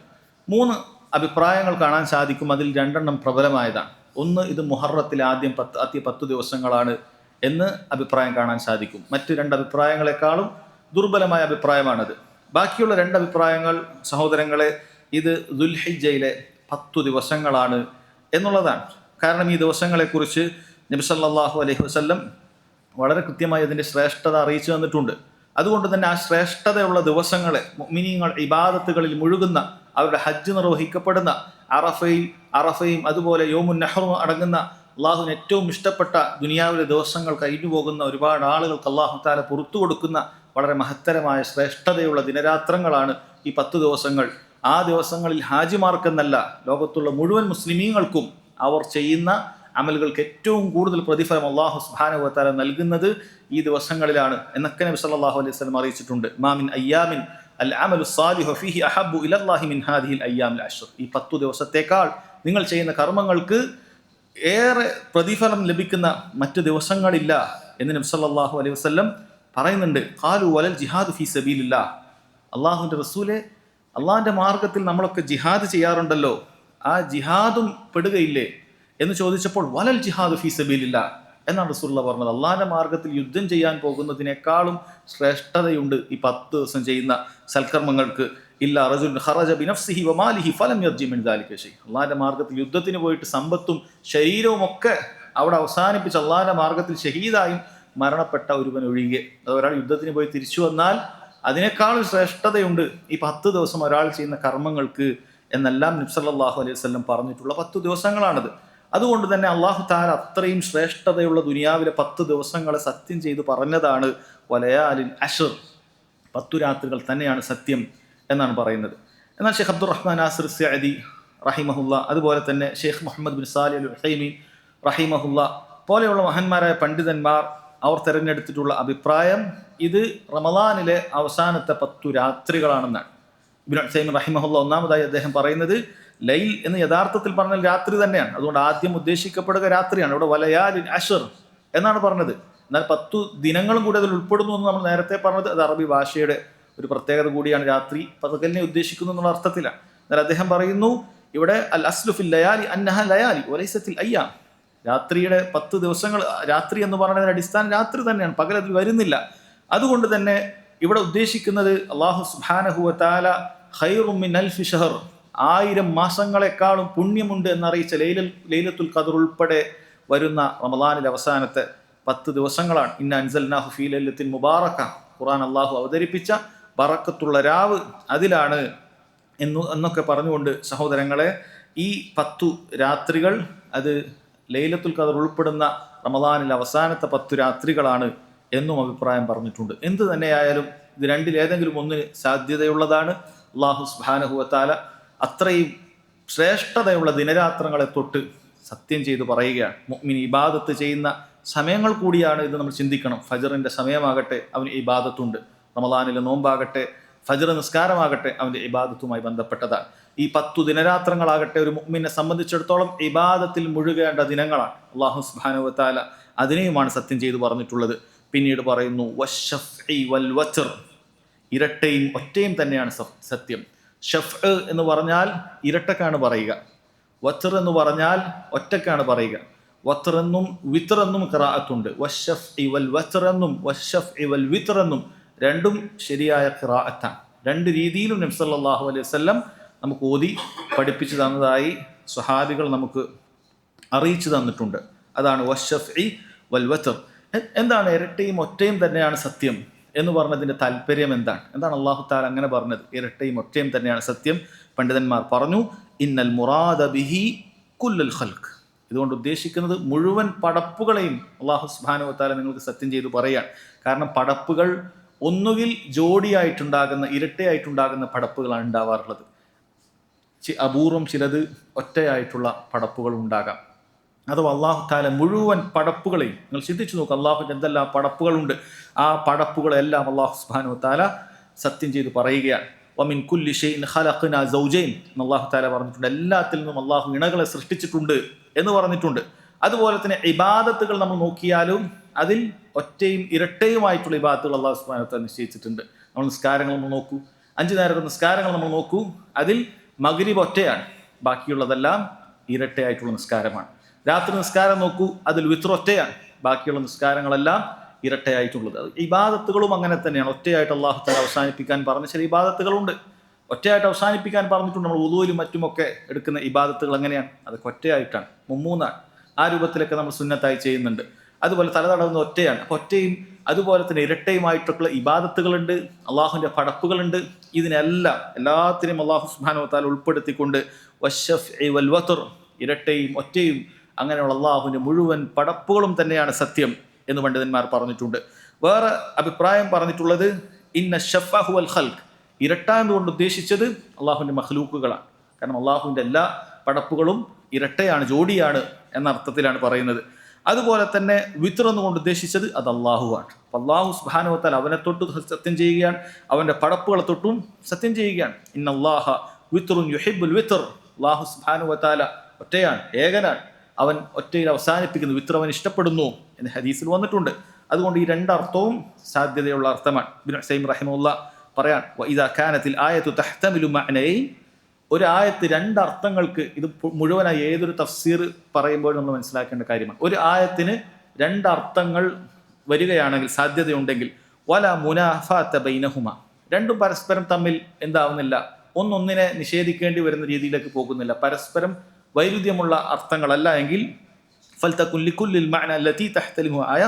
3 അഭിപ്രായങ്ങൾ കാണാൻ സാധിക്കും. അതിൽ 2 പ്രബലമായതാണ്. ഒന്ന്, ഇത് മുഹറത്തിലെ ആദ്യ 10 ദിവസങ്ങളാണ് എന്ന് അഭിപ്രായം കാണാൻ സാധിക്കും. മറ്റ് 2 അഭിപ്രായങ്ങളെക്കാളും ദുർബലമായ അഭിപ്രായമാണത്. ബാക്കിയുള്ള 2 അഭിപ്രായങ്ങൾ സഹോദരങ്ങളെ, ഇത് ദുൽഹിജ്ജയിലെ 10 ദിവസങ്ങളാണ് എന്നുള്ളതാണ്. കാരണം ഈ ദിവസങ്ങളെക്കുറിച്ച് നബി സല്ലല്ലാഹു അലൈഹി വസല്ലം വളരെ കൃത്യമായി അതിൻ്റെ ശ്രേഷ്ഠത അറിയിച്ചു തന്നിട്ടുണ്ട്. അതുകൊണ്ട് തന്നെ ആ ശ്രേഷ്ഠതയുള്ള ദിവസങ്ങളെ മുഅ്മിനീങ്ങൾ ഇബാദത്തുകളിൽ മുഴുകുന്ന, അവരുടെ ഹജ്ജ് നിർവഹിക്കപ്പെടുന്ന അറഫയും അതുപോലെ യൗമുൻ നഹ്റും അടങ്ങുന്ന അള്ളാഹുവിന് ഏറ്റവും ഇഷ്ടപ്പെട്ട ദുനിയാവിലെ ദിവസങ്ങൾ കഴിഞ്ഞു പോകുന്ന ഒരുപാട് ആളുകൾക്ക് അള്ളാഹു തആല പുറത്തു കൊടുക്കുന്ന വളരെ മഹത്തരമായ ശ്രേഷ്ഠതയുള്ള ദിനരാത്രങ്ങളാണ് ഈ 10 ദിവസങ്ങൾ. ആ ദിവസങ്ങളിൽ ഹാജിമാർക്കെന്നല്ല, ലോകത്തുള്ള മുഴുവൻ മുസ്ലിമീങ്ങൾക്കും അവർ ചെയ്യുന്ന അമലുകൾക്ക് ഏറ്റവും കൂടുതൽ പ്രതിഫലം അല്ലാഹു സുബ്ഹാനഹു വ തആല നൽകുന്നത് ഈ ദിവസങ്ങളിലാണ് എന്നൊക്കെ നബി സല്ലല്ലാഹു അലൈഹി വസല്ലം അറിയിച്ചിട്ടുണ്ട്. മാമിൻ അയ്യാമിൻ അൽ അമലു സാലിഹു ഫീഹി അഹബ്ബു ഇലല്ലാഹി മിൻ ഹാദിഹിൽ അയ്യാമിൽ അശ്ർ. ഈ 10 ദിവസത്തേക്കാൾ നിങ്ങൾ ചെയ്യുന്ന കർമ്മങ്ങൾക്ക് ഏറെ പ്രതിഫലം ലഭിക്കുന്ന മറ്റു ദിവസങ്ങളില്ല എന്ന് നബി സല്ലല്ലാഹു അലൈഹി വസല്ലം പറയുന്നുണ്ട്. ഖാലു വലൽ ജിഹാദു ഫീ സബീലില്ലാഹ്. അള്ളാഹുവിൻ്റെ റസൂലെ, അള്ളാഹിൻ്റെ മാർഗത്തിൽ നമ്മളൊക്കെ ജിഹാദ് ചെയ്യാറുണ്ടല്ലോ, ആ ജിഹാദും പെടുകയില്ലേ എന്ന് ചോദിച്ചപ്പോൾ വലൽ ജിഹാദു ഫീ സബീലില്ലാഹ് എന്നാണ് റസൂലുള്ളാഹി പറഞ്ഞത്. അള്ളാഹിൻ്റെ മാർഗത്തിൽ യുദ്ധം ചെയ്യാൻ പോകുന്നതിനേക്കാളും ശ്രേഷ്ഠതയുണ്ട് ഈ 10 ദിവസം ചെയ്യുന്ന സൽക്കർമ്മങ്ങൾക്ക്. ഇല്ലാ റജുലുൻ ഖറജ ബിനഫ്സിഹി വമാലിഹി ഫലം യർജി മിൻ ദാലിക ഷൈ. അള്ളാഹിൻ്റെ മാർഗത്തിൽ യുദ്ധത്തിന് പോയിട്ട് സമ്പത്തും ശരീരവും ഒക്കെ അവിടെ അവസാനിപ്പിച്ച് അള്ളാഹിൻ്റെ മാർഗത്തിൽ ഷഹീദായും മരണപ്പെട്ട ഒരുവൻ ഒഴികെ, അത് ഒരാൾ യുദ്ധത്തിന് പോയി തിരിച്ചു വന്നാൽ അതിനേക്കാളും ശ്രേഷ്ഠതയുണ്ട് ഈ 10 ദിവസം ഒരാൾ ചെയ്യുന്ന കർമ്മങ്ങൾക്ക് എന്നെല്ലാം നബി സല്ലല്ലാഹു അലൈഹി വസല്ലം പറഞ്ഞിട്ടുള്ള 10 ദിവസങ്ങളാണത്. അതുകൊണ്ട് തന്നെ അള്ളാഹു തആല അത്രയും ശ്രേഷ്ഠതയുള്ള ദുനിയാവിലെ 10 ദിവസങ്ങളെ സത്യം ചെയ്ത് പറഞ്ഞതാണ് വലയാലിൻ അശ്ർ, 10 രാത്രികൾ തന്നെയാണ് സത്യം എന്നാണ് പറയുന്നത്. എന്നാൽ ഷെയ്ഖ് അബ്ദുറഹ്മാൻ നാസിർ സഅദി റഹിമഹുല്ല, അതുപോലെ തന്നെ ഷെയ്ഖ് മുഹമ്മദ് ബിൻ സാലിഹ് അൽ ഉസൈമീൻ റഹിമഹുല്ല പോലെയുള്ള മഹാന്മാരായ പണ്ഡിതന്മാർ അവർ തിരഞ്ഞെടുത്തിട്ടുള്ള അഭിപ്രായം ഇത് റമളാനിലെ അവസാനത്തെ 10 രാത്രികളാണെന്നാണ്. ഇബ്നു ഉസൈമീൻ റഹിമഹുല്ല ഒന്നാമതായി അദ്ദേഹം പറയുന്നത് ലൈൽ എന്ന് യഥാർത്ഥത്തിൽ പറഞ്ഞാൽ രാത്രി തന്നെയാണ്. അതുകൊണ്ട് ആദ്യം ഉദ്ദേശിക്കപ്പെടുക രാത്രിയാണ്. ഇവിടെ വലയാലിൻ അശ്ർ എന്നാണ് പറഞ്ഞത്. എന്നാൽ 10 ദിനങ്ങളും കൂടി അതിൽ ഉൾപ്പെടുന്നു എന്ന് നമ്മൾ നേരത്തെ പറഞ്ഞത് അത് അറബി ഭാഷയുടെ ഒരു പ്രത്യേകത കൂടിയാണ്. രാത്രി പകലിനെ ഉദ്ദേശിക്കുന്നു എന്നുള്ള അർത്ഥത്തിലാണ്. എന്നാൽ അദ്ദേഹം പറയുന്നു ഇവിടെ അൽ അസ്ലു ഫിൽ ലയാലി അന്നഹ ലയാലി വലൈസത്തിൽ അയ്യാം. രാത്രിയുടെ 10 ദിവസങ്ങൾ, രാത്രി എന്ന് പറയുന്നതിന്റെ അടിസ്ഥാനം രാത്രി തന്നെയാണ്, പകൽ അതിൽ വരുന്നില്ല. അതുകൊണ്ട് തന്നെ ഇവിടെ ഉദ്ദേശിക്കുന്നത് അല്ലാഹു സുബ്ഹാനഹു വ തആല ഖൈറും മിൻ അൽഫി ഷഹർ, 1000 മാസങ്ങളെക്കാളും പുണ്യമുണ്ട് എന്നറിയിച്ച ലൈലത്തുൽ ഖദർ ഉൾപ്പെടെ വരുന്ന റമളാനിലെ അവസാനത്തെ 10 ദിവസങ്ങളാണ്. ഇന്ന അൻസൽനാഹു ഫീ ലൈലത്തിൻ മുബാറക, ഖുർആൻ അല്ലാഹു അവതരിപ്പിച്ച ബറക്കത്തുള്ള രാവ് അതിലാണ് എന്നൊക്കെ പറഞ്ഞുകൊണ്ട് സഹോദരങ്ങളെ ഈ 10 രാത്രികൾ അത് ലൈലത്തുൽ ഖദർ ഉൾപ്പെടുന്ന റമളാനിലെ അവസാനത്തെ 10 രാത്രികളാണ് എന്നും അഭിപ്രായം പറഞ്ഞിട്ടുണ്ട്. എന്ത് തന്നെയായാലും ഇത് രണ്ടിലേതെങ്കിലും ഒന്നിന് സാധ്യതയുള്ളതാണ്. അല്ലാഹു സുബ്ഹാനഹു വ തആല അത്രയും ശ്രേഷ്ഠതയുള്ള ദിനരാത്രങ്ങളെ തൊട്ട് സത്യം ചെയ്ത് പറയുകയാണ്. മുഅ്മിൻ ഇബാദത്ത് ചെയ്യുന്ന സമയങ്ങൾ കൂടിയാണ് ഇത്, നമ്മൾ ചിന്തിക്കണം. ഫജ്റിന്റെ സമയമാകട്ടെ അവന് ഇബാദത്തുണ്ട്, റമളാനിലെ നോമ്പാകട്ടെ ഫജ്ർ നിസ്കാരമാകട്ടെ അവൻ്റെ ഇബാദത്തുമായി ബന്ധപ്പെട്ടതാണ്. ഈ 10 ദിനരാത്രങ്ങളാകട്ടെ ഒരു മുഅ്മിനെ സംബന്ധിച്ചിടത്തോളം ഇബാദത്തിൽ മുഴുകേണ്ട ദിനങ്ങളാണ്. അല്ലാഹു സുബ്ഹാനഹു വ തആല അതിനെയുമാണ് സത്യം ചെയ്ത് പറഞ്ഞിട്ടുള്ളത്. പിന്നീട് പറയുന്നു വശഫ്ഇ വൽ വത്ർ, ഇരട്ടയും ഒറ്റയും തന്നെയാണ് സത്യം. ഷഫ് എന്ന് പറഞ്ഞാൽ ഇരട്ടക്കാണ് പറയുക, വത്ർ എന്ന് പറഞ്ഞാൽ ഒറ്റക്കാണ് പറയുക. വത്ർ എന്നും വിത്ർ എന്നും ഖിറാഅത്തുണ്ട്. വശഫ്ഇ വൽ വത്ർ എന്നും വശഫ്ഇ വൽ വിത്ർ എന്നും രണ്ടും ശരിയായ ഖിറാഅത്താണ്. 2 രീതിയിലും നബി സല്ലല്ലാഹു അലൈഹി വസല്ലം നമുക്ക് ഓതി പഠിപ്പിച്ചു തന്നതായി സ്വഹാബികൾ നമുക്ക് അറിയിച്ചു തന്നിട്ടുണ്ട്. അതാണ് വശഫ്ഇ വൽ വത്ർ. എന്താണ് ഇരട്ടയും ഒറ്റയും തന്നെയാണ് സത്യം എന്ന് പറഞ്ഞതിൻ്റെ താല്പര്യം എന്താണ്? അല്ലാഹു തആല അങ്ങനെ പറഞ്ഞത്? ഇരട്ടയും ഒറ്റയും തന്നെയാണ് സത്യം. പണ്ഡിതന്മാർ പറഞ്ഞു ഇന്നൽ മുറാദ ബിഹി കുല്ലൽ ഖൽഖ്, ഇതുകൊണ്ട് ഉദ്ദേശിക്കുന്നത് മുഴുവൻ പടപ്പുകളെയും അല്ലാഹു സുബ്ഹാനഹു വ തആല നിങ്ങൾക്ക് സത്യം ചെയ്ത് പറയുകയാണ്. കാരണം പടപ്പുകൾ ഒന്നുകിൽ ജോഡിയായിട്ടുണ്ടാകുന്ന, ഇരട്ടയായിട്ടുണ്ടാകുന്ന പടപ്പുകളാണ് ഉണ്ടാവാറുള്ളത്. അപൂർവം ചിലത് ഒറ്റയായിട്ടുള്ള പടപ്പുകൾ ഉണ്ടാകാം. അഥവാ അല്ലാഹു തആല മുഴുവൻ പടപ്പുകളെയും നിങ്ങൾ ചിന്തിച്ചു നോക്കുക, അല്ലാഹുവിൻ്റെ എന്തെല്ലാം പടപ്പുകളുണ്ട്. ആ പടപ്പുകളെല്ലാം അല്ലാഹു സുബ്ഹാനഹു വ തആല സത്യം ചെയ്ത് പറയുകയാണ്. വമിൻ കുല്ലി ഷൈഇൻ ഖലഖ്നാ സൗജൈൻ എന്ന് അല്ലാഹു തആല പറഞ്ഞിട്ടുണ്ട്. എല്ലാത്തിൽ നിന്നും അല്ലാഹു ഇണകളെ സൃഷ്ടിച്ചിട്ടുണ്ട് എന്ന് പറഞ്ഞിട്ടുണ്ട്. അതുപോലെ തന്നെ ഇബാദത്തുകൾ നമ്മൾ നോക്കിയാലും അതിൽ ഒറ്റയും ഇരട്ടയുമായിട്ടുള്ള ഇബാദത്തുകൾ അല്ലാഹു സുബ്ഹാനഹു വ തആല നിശ്ചയിച്ചിട്ടുണ്ട്. നമ്മൾ നിസ്കാരങ്ങൾ നമ്മൾ നോക്കൂ, 5 നേരത്തെ നിസ്കാരങ്ങൾ നമ്മൾ നോക്കൂ, അതിൽ മഗ്രിബ് ഒറ്റയാണ്, ബാക്കിയുള്ളതെല്ലാം ഇരട്ടയായിട്ടുള്ള നിസ്കാരമാണ്. രാത്രി നിസ്കാരം നോക്കൂ, അതിൽ വിത്ർ ഒറ്റയാണ്, ബാക്കിയുള്ള നിസ്കാരങ്ങളെല്ലാം ഇരട്ടയായിട്ടുള്ളത്. ഇബാദത്തുകളും അങ്ങനെ തന്നെയാണ്. ഒറ്റയായിട്ട് അല്ലാഹു തആല അവസാനിപ്പിക്കാൻ പറഞ്ഞ ചില ഇബാദത്തുകളുണ്ട്, ഒറ്റയായിട്ട് അവസാനിപ്പിക്കാൻ പറഞ്ഞിട്ടുണ്ട്. നമ്മൾ വുളൂയിലും മറ്റുമൊക്കെ എടുക്കുന്ന ഇബാദത്തുകൾ എങ്ങനെയാണ്? അതൊക്കെ ഒറ്റയായിട്ടാണ്, മുമ്മൂന്നാണ്. ആ രൂപത്തിലൊക്കെ നമ്മൾ സുന്നത്തായി ചെയ്യുന്നുണ്ട്. അതുപോലെ തലതടവുന്ന ഒറ്റയാണ്. അപ്പോൾ ഒറ്റയും അതുപോലെ തന്നെ ഇരട്ടയുമായിട്ടുള്ള ഇബാദത്തുകളുണ്ട്, അള്ളാഹുവിൻ്റെ പടപ്പുകളുണ്ട്. ഇതിനെല്ലാം എല്ലാത്തിനെയും അല്ലാഹു സുബ്ഹാനഹു വ തആല ഉൾപ്പെടുത്തിക്കൊണ്ട് വശഫ്ഇ വൽ വത്ർ, ഇരട്ടയും ഒറ്റയും അങ്ങനെയുള്ള അള്ളാഹുവിൻ്റെ മുഴുവൻ പടപ്പുകളും തന്നെയാണ് സത്യം എന്ന് പണ്ഡിതന്മാർ പറഞ്ഞിട്ടുണ്ട്. വേറെ അഭിപ്രായം പറഞ്ഞിട്ടുള്ളത് ഇന്ന ഷഫ്അ ഹുവൽ ഖൽഖ്, ഇരട്ട എന്നുകൊണ്ട് ഉദ്ദേശിച്ചത് അള്ളാഹുവിൻ്റെ മഖ്ലൂക്കുകളാണ്. കാരണം അള്ളാഹുവിൻ്റെ എല്ലാ പടപ്പുകളും ഇരട്ടയാണ്, ജോഡിയാണ് എന്ന അർത്ഥത്തിലാണ് പറയുന്നത്. അതുപോലെ തന്നെ വിത്ർ എന്നുകൊണ്ട് ഉദ്ദേശിച്ചത് അത് അള്ളാഹുവാണ്. അള്ളാഹു സുബ്ഹാനഹു വ തആല അവനെ തൊട്ട് സത്യം ചെയ്യുകയാണ്, അവൻ്റെ പടപ്പുകളെ തൊട്ടും സത്യം ചെയ്യുകയാണ്. ഇന്നല്ലാഹ വിത്റുൻ യുഹിബ്ബുൽ വിത്ർ. അള്ളാഹു സുബ്ഹാനഹു വ തആല ഒറ്റയാണ്, ഏകനാണ്, അവൻ ഒറ്റയിൽ അവസാനിപ്പിക്കുന്നു, വിത്ർ അവൻ ഇഷ്ടപ്പെടുന്നു എന്ന് ഹദീസിൽ വന്നിട്ടുണ്ട്. അതുകൊണ്ട് ഈ രണ്ടർത്ഥവും സാധ്യതയുള്ള അർത്ഥമാണ്. ഇബ്നു ഉസൈമിൻ റഹിമഹുല്ലാഹ് പറയാൻ വഇദാ കാനത്തിൽ ആയത്തു തഹ്തമിലു മഅനൈൻ, ഒരു ആയത്ത് രണ്ടർത്ഥങ്ങൾക്ക്, ഇത് മുഴുവനായി ഏതൊരു തഫ്സീർ പറയുമ്പോൾ നമ്മൾ മനസ്സിലാക്കേണ്ട കാര്യമാണ്. ഒരു ആയത്തിന് രണ്ടർത്ഥങ്ങൾ വരികയാണെങ്കിൽ, സാധ്യതയുണ്ടെങ്കിൽ, വല മുനാഫാത ബൈനഹുമ, രണ്ടും പരസ്പരം തമ്മിൽ എന്താവുന്നില്ല, ഒന്നൊന്നിനെ നിഷേധിക്കേണ്ടി വരുന്ന രീതിയിലേക്ക് പോകുന്നില്ല, പരസ്പരം വൈരുദ്ധ്യമുള്ള അർത്ഥങ്ങളല്ല എങ്കിൽ ഫൽതകുൻ ലികുല്ലിൽ മഅന അല്ലതി തഹ്തലിഹു ആയ,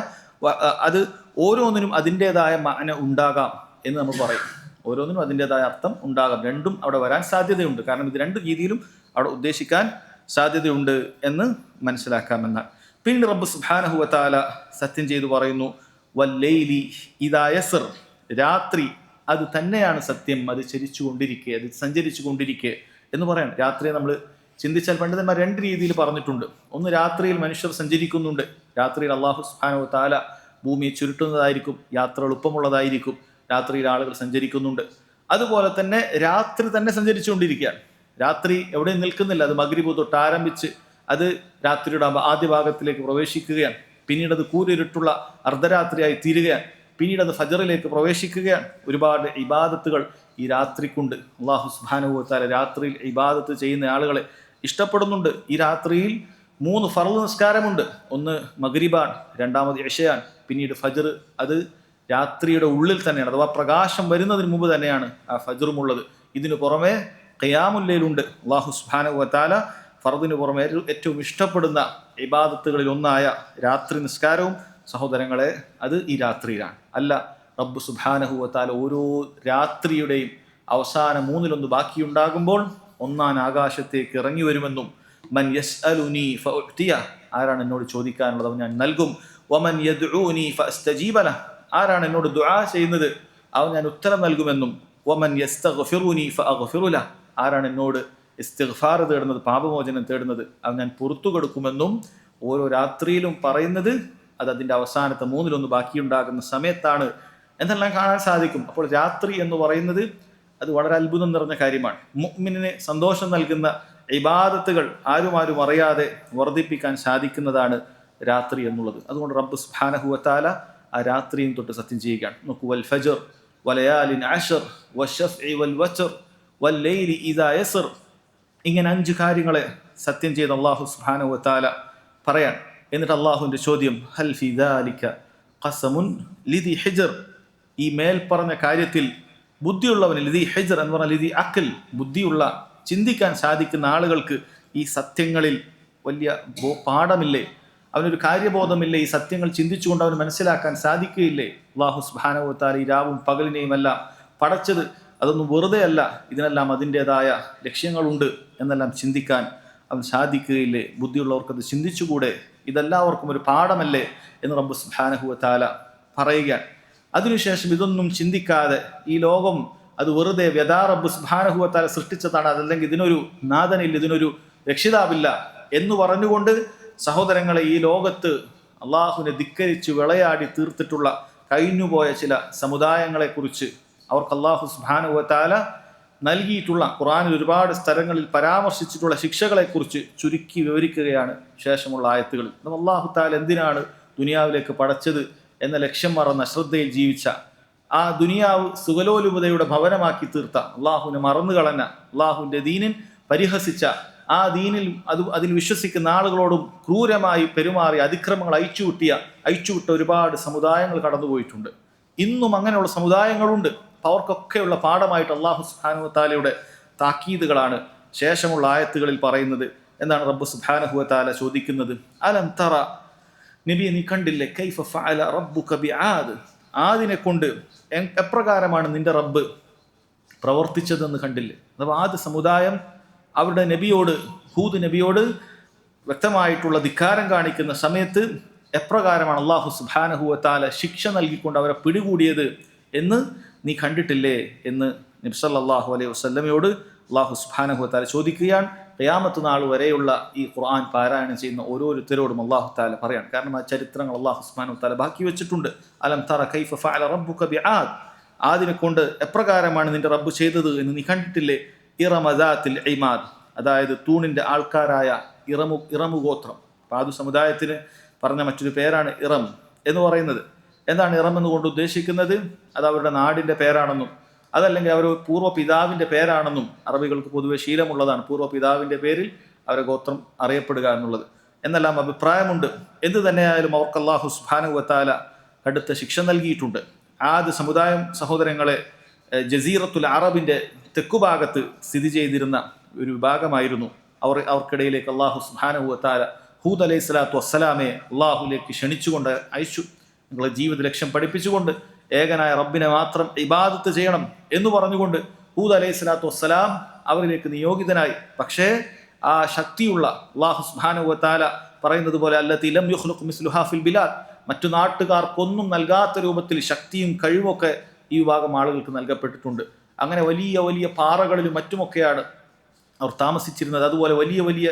അത് ഓരോന്നിനും അതിൻ്റെതായ മഅന ഉണ്ടാകാം എന്ന് നമ്മൾ പറയും. ഓരോന്നിനും അതിൻ്റെതായ അർത്ഥം ഉണ്ടാകാം, രണ്ടും അവിടെ വരാൻ സാധ്യതയുണ്ട്. കാരണം ഇത് രണ്ട് രീതിയിലും അവിടെ ഉദ്ദേശിക്കാൻ സാധ്യതയുണ്ട് എന്ന് മനസ്സിലാക്കാമെന്നാണ്. പിന്നീട് റബ്ബ് സുബ്ഹാനഹു വ തആല സത്യം ചെയ്തു പറയുന്നു, വല്ലൈലി ഇദാ യസ്ർ, രാത്രി അത് തന്നെയാണ് സത്യം, അത് ചരിച്ചു കൊണ്ടിരിക്കെ, അത് സഞ്ചരിച്ചു കൊണ്ടിരിക്കെ എന്ന് പറയണം. രാത്രിയെ നമ്മൾ ചിന്തിച്ചാൽ പണ്ഡിതന്മാർ രണ്ട് രീതിയിൽ പറഞ്ഞിട്ടുണ്ട്. ഒന്ന്, രാത്രിയിൽ മനുഷ്യർ സഞ്ചരിക്കുന്നുണ്ട്. രാത്രിയിൽ അള്ളാഹു സുബ്ഹാനഹു വ തആല ഭൂമിയെ ചുരുട്ടുന്നതായിരിക്കും, യാത്ര എളുപ്പമുള്ളതായിരിക്കും, രാത്രിയിൽ ആളുകൾ സഞ്ചരിക്കുന്നുണ്ട്. അതുപോലെ തന്നെ രാത്രി തന്നെ സഞ്ചരിച്ചുകൊണ്ടിരിക്കുകയാണ്. രാത്രി എവിടെയും നിൽക്കുന്നില്ല, അത് മഗ്രിബ് തൊട്ട് ആരംഭിച്ച് അത് രാത്രിയുടെ ആദ്യ ഭാഗത്തിലേക്ക് പ്രവേശിക്കുകയാണ്, പിന്നീട് അത് കൂരിരുട്ടുള്ള അർദ്ധരാത്രിയായി തീരുകയാണ്, പിന്നീട് അത് ഫജറിലേക്ക് പ്രവേശിക്കുകയാണ്. ഒരുപാട് ഇബാദത്തുകൾ ഈ രാത്രിക്കുണ്ട്. അള്ളാഹു സുബ്ഹാനഹു വ തആല രാത്രിയിൽ ഇബാദത്ത് ചെയ്യുന്ന ആളുകളെ ഇഷ്ടപ്പെടുന്നുണ്ട്. ഈ രാത്രിയിൽ 3 ഫർള് നിസ്കാരമുണ്ട്. ഒന്ന് മഗ്രിബാണ്, രണ്ടാമത് ഇശയാണ്, പിന്നീട് ഫജർ. അത് രാത്രിയുടെ ഉള്ളിൽ തന്നെയാണ്, അഥവാ പ്രകാശം വരുന്നതിന് മുമ്പ് തന്നെയാണ് ആ ഫജറും ഉള്ളത്. ഇതിനു പുറമെ ഖിയാമുൽ ലൈലുണ്ട്. അല്ലാഹു സുബ്ഹാനഹു വ തആല ഫർദിന് പുറമെ ഏറ്റവും ഇഷ്ടപ്പെടുന്ന ഇബാദത്തുകളിൽ ഒന്നായ രാത്രി നിസ്കാരവും സഹോദരങ്ങളെ അത് ഈ രാത്രിയിലാണ്. അല്ല, റബ്ബ് സുബ്ഹാനഹു വ തആല ഓരോ രാത്രിയുടെയും അവസാന 1/3 ബാക്കിയുണ്ടാകുമ്പോൾ ഒന്നാം ആകാശത്തേക്ക് ഇറങ്ങി വരുമെന്നും, മൻ യസ്അലുനി ഫഉഅ്തിയ, ആരാണ് എന്നോട് ചോദിക്കാനുള്ളത് അവൻ ഞാൻ നൽകും, വമൻ യദ്ഉനി ഫഅസ്തജീബ ലഹ്, ആരാണ് എന്നോട് ദുആ ചെയ്യുന്നത് അവൻ ഞാൻ ഉത്തരം നൽകുമെന്നും, വമൻ യസ്തഗ്ഫിറുനി ഫഅഗ്ഫിറു ലഹ്, ആരാണ് എന്നോട് ഇസ്തിഗ്ഫാർ തേടുന്നത്, പാപമോചനം തേടുന്നത്, അവൻ ഞാൻ പുറത്തു കൊടുക്കുമെന്നും ഓരോ രാത്രിയിലും പറയുന്നത് അത് അതിൻ്റെ അവസാനത്തെ 1/3 ബാക്കിയുണ്ടാകുന്ന സമയത്താണ് എന്നെല്ലാം കാണാൻ സാധിക്കും. അപ്പോൾ രാത്രി എന്ന് പറയുന്നത് അത് വളരെ അത്ഭുതം നിറഞ്ഞ കാര്യമാണ്. മുഅ്മിനിന് സന്തോഷം നൽകുന്ന ഇബാദത്തുകൾ ആരും അറിയാതെ വർദ്ധിപ്പിക്കാൻ സാധിക്കുന്നതാണ് രാത്രി എന്നുള്ളത്. അതുകൊണ്ട് റബ്ബ് സുബ്ഹാനഹു വ തആല ആ രാത്രിയും തൊട്ട് സത്യം ചെയ്യുകയാണ്. നോക്കൂ, വൽ ഫജ്ർ വലയാലിൻ അശ്ർ വശഫ്ഇ വൽ വത്ർ വല്ലൈലി ഇദാ യസ്ർ, ഇങ്ങനെ 5 കാര്യങ്ങളെ സത്യം ചെയ്ത് അല്ലാഹു സുബ്ഹാനഹു വ തആല പറയാൻ. എന്നിട്ട് അല്ലാഹുവിൻ്റെ ചോദ്യം, ഹൽ ഫി ദാലിക ഖസമുൻ ലിദി ഹിജ്ർ, ഈ മേൽ പറഞ്ഞ കാര്യത്തിൽ ബുദ്ധിയുള്ളവന്, ലിദി ഹിജ്ർ എന്ന് പറഞ്ഞാൽ ലിദി അഖൽ, ബുദ്ധിയുള്ള ചിന്തിക്കാൻ സാധിക്കുന്ന ആളുകൾക്ക് ഈ സത്യങ്ങളിൽ വലിയ പാഠമില്ലേ, അവനൊരു കാര്യബോധമില്ലേ, ഈ സത്യങ്ങൾ ചിന്തിച്ചുകൊണ്ട് അവന് മനസ്സിലാക്കാൻ സാധിക്കുകയില്ലേ? അല്ലാഹു സുബ്ഹാനഹു വ തആല ഈ രാവും പകലിനെയും എല്ലാം പടച്ചത് അതൊന്നും വെറുതെ അല്ല, ഇതിനെല്ലാം അതിൻ്റെതായ ലക്ഷ്യങ്ങളുണ്ട് എന്നെല്ലാം ചിന്തിക്കാൻ അവൻ സാധിക്കുകയില്ലേ? ബുദ്ധിയുള്ളവർക്കത് ചിന്തിച്ചുകൂടെ? ഇതെല്ലാവർക്കും ഒരു പാഠമല്ലേ എന്ന് റബ്ബ് സുബ്ഹാനഹു വ തആല പറയുകയാണ്. അതിനുശേഷം ഇതൊന്നും ചിന്തിക്കാതെ ഈ ലോകം അത് വെറുതെ റബ്ബ് സുബ്ഹാനഹു വ തആല സൃഷ്ടിച്ചതാണ്, അതല്ലെങ്കിൽ ഇതിനൊരു നാഥനില്ല, ഇതിനൊരു രക്ഷിതാവില്ല എന്ന് പറഞ്ഞുകൊണ്ട് സഹോദരങ്ങളെ ഈ ലോകത്ത് അള്ളാഹുവിനെ ധിക്കരിച്ച് വിളയാടി തീർത്തിട്ടുള്ള കഴിഞ്ഞുപോയ ചില സമുദായങ്ങളെക്കുറിച്ച് അവർക്ക് അള്ളാഹു സുബ്ഹാനഹു വ തആല നൽകിയിട്ടുള്ള ഖുർആനിൽ ഒരുപാട് സ്ഥലങ്ങളിൽ പരാമർശിച്ചിട്ടുള്ള ശിക്ഷകളെക്കുറിച്ച് ചുരുക്കി വിവരിക്കുകയാണ് ശേഷമുള്ള ആയത്തുകളിൽ. അള്ളാഹു തആല എന്തിനാണ് ദുനിയാവിലേക്ക് പടച്ചത് എന്ന ലക്ഷ്യം മറന്ന, ശ്രദ്ധയിൽ ജീവിച്ച, ആ ദുനിയാവ് സുഖലോലുപതയുടെ ഭവനമാക്കി തീർത്ത, അള്ളാഹുവിനെ മറന്നു കളഞ്ഞ, അള്ളാഹുവിൻ്റെ ദീനിൻ പരിഹസിച്ച, ആ ദീനിൽ അതിൽ വിശ്വസിക്കുന്ന ആളുകളോടും ക്രൂരമായി പെരുമാറി അതിക്രമങ്ങൾ അയച്ചുവിട്ട ഒരുപാട് സമുദായങ്ങൾ കടന്നുപോയിട്ടുണ്ട്. ഇന്നും അങ്ങനെയുള്ള സമുദായങ്ങളുണ്ട്. അവർക്കൊക്കെയുള്ള പാഠമായിട്ട് അല്ലാഹു സുബ്ഹാനഹു വ തആലയുടെ താക്കീതുകളാണ് ശേഷമുള്ള ആയത്തുകളിൽ പറയുന്നത്. എന്താണ് റബ്ബ് സുബ്ഹാനഹു വ തആല ചോദിക്കുന്നത്? അലം തറ, നബിയെ നീ കണ്ടില്ലേ, കൈഫ ഫഅല റബ്ബുക ബിആദ്, ആദിനെ കൊണ്ട് എപ്രകാരമാണ് നിന്റെ റബ്ബ് പ്രവർത്തിച്ചതെന്ന് കണ്ടില്ലേ? അഥവാ ആദ് സമുദായം അവരുടെ നബിയോട്, ഹൂദ് നബിയോട് വ്യക്തമായിട്ടുള്ള ധിക്കാരം കാണിക്കുന്ന സമയത്ത് എപ്രകാരമാണ് അല്ലാഹു സുബ്ഹാനഹു വ തആല ശിക്ഷ നൽകിക്കൊണ്ട് അവരെ പിടികൂടിയത് എന്ന് നീ കണ്ടിട്ടില്ലേ എന്ന് നബി സല്ലല്ലാഹു അലൈഹി വസല്ലമയോട് അല്ലാഹു സുബ്ഹാനഹു വ തആല ചോദിക്കുകയാണ്. ഖിയാമത്ത് നാൾ വരെയുള്ള ഈ ഖുർആൻ പാരായണം ചെയ്യുന്ന ഓരോരുത്തരോടും അല്ലാഹു തആല പറയാണ്. കാരണം ആ ചരിത്രങ്ങൾ അല്ലാഹു സുബ്ഹാനഹു വ തആല ബാക്കി വെച്ചിട്ടുണ്ട്. അലം തറ കൈഫ ഫഅല റബ്ബുക ബിആദ്, ആദിനെ കൊണ്ട് എപ്രകാരമാണ് നിന്റെ റബ്ബ് ചെയ്തത് എന്ന് നീ കണ്ടിട്ടില്ലേ? ഇറമ ദാത്തിൽ ഇമാദ്, അതായത് തൂണിന്റെ ആൾക്കാരായ ഇറമു ഗോത്രം. ആദു സമുദായത്തിന് പറഞ്ഞ മറ്റൊരു പേരാണ് ഇറം എന്ന് പറയുന്നത്. എന്താണ് ഇറം എന്നുകൊണ്ട് ഉദ്ദേശിക്കുന്നത്? അത് അവരുടെ നാടിന്റെ പേരാണെന്നും അതല്ലെങ്കിൽ അവർ പൂർവ്വ പിതാവിന്റെ പേരാണെന്നും അറബികൾക്ക് പൊതുവെ ശീലമുള്ളതാണ്. പൂർവ്വ പിതാവിന്റെ പേരിൽ അവരുടെ ഗോത്രം അറിയപ്പെടുക എന്നുള്ളത് എന്നെല്ലാം അഭിപ്രായമുണ്ട്. എന്ത് തന്നെയായാലും അവർക്ക് അല്ലാഹു സുബ്ഹാനഹു വ തആല കടുത്ത ശിക്ഷ നൽകിയിട്ടുണ്ട്. ആദ് സമുദായം സഹോദരങ്ങളെ ജസീറത്തുൽ അറബിന്റെ തെക്കുഭാഗത്ത് സ്ഥിതി ചെയ്തിരുന്ന ഒരു വിഭാഗമായിരുന്നു. അവർക്കിടയിലേക്ക് അല്ലാഹു സുബ്ഹാനഹു വ തആല ഹൂദ് അലൈഹി സ്വലാത്തു വസ്സലാമെ അള്ളാഹുലേക്ക് ക്ഷണിച്ചുകൊണ്ട് അയച്ചു. നിങ്ങളെ ജീവിത ലക്ഷ്യം പഠിപ്പിച്ചുകൊണ്ട് ഏകനായ റബ്ബിനെ മാത്രം ഇബാദത്ത് ചെയ്യണം എന്ന് പറഞ്ഞുകൊണ്ട് ഹൂദ് അലൈഹി സ്വലാത്തു വസ്സലാം അവരിലേക്ക് നിയോഗിതനായി. പക്ഷേ ആ ശക്തിയുള്ള അല്ലാഹു സുബ്ഹാനഹു വ തആല പറയുന്നത് പോലെ അല്ലത്തി ലം യുഖ്ലഖ് മിസ്ലുഹാ ഫിൽ ബിലാദ്, മറ്റു നാട്ടുകാർക്കൊന്നും നൽകാത്ത രൂപത്തിൽ ശക്തിയും കഴിവൊക്കെ ഈ വിഭാഗം ആളുകൾക്ക് നൽകപ്പെട്ടിട്ടുണ്ട്. അങ്ങനെ വലിയ വലിയ പാറകളിലും മറ്റുമൊക്കെയാണ് അവർ താമസിച്ചിരുന്നത്. അതുപോലെ വലിയ വലിയ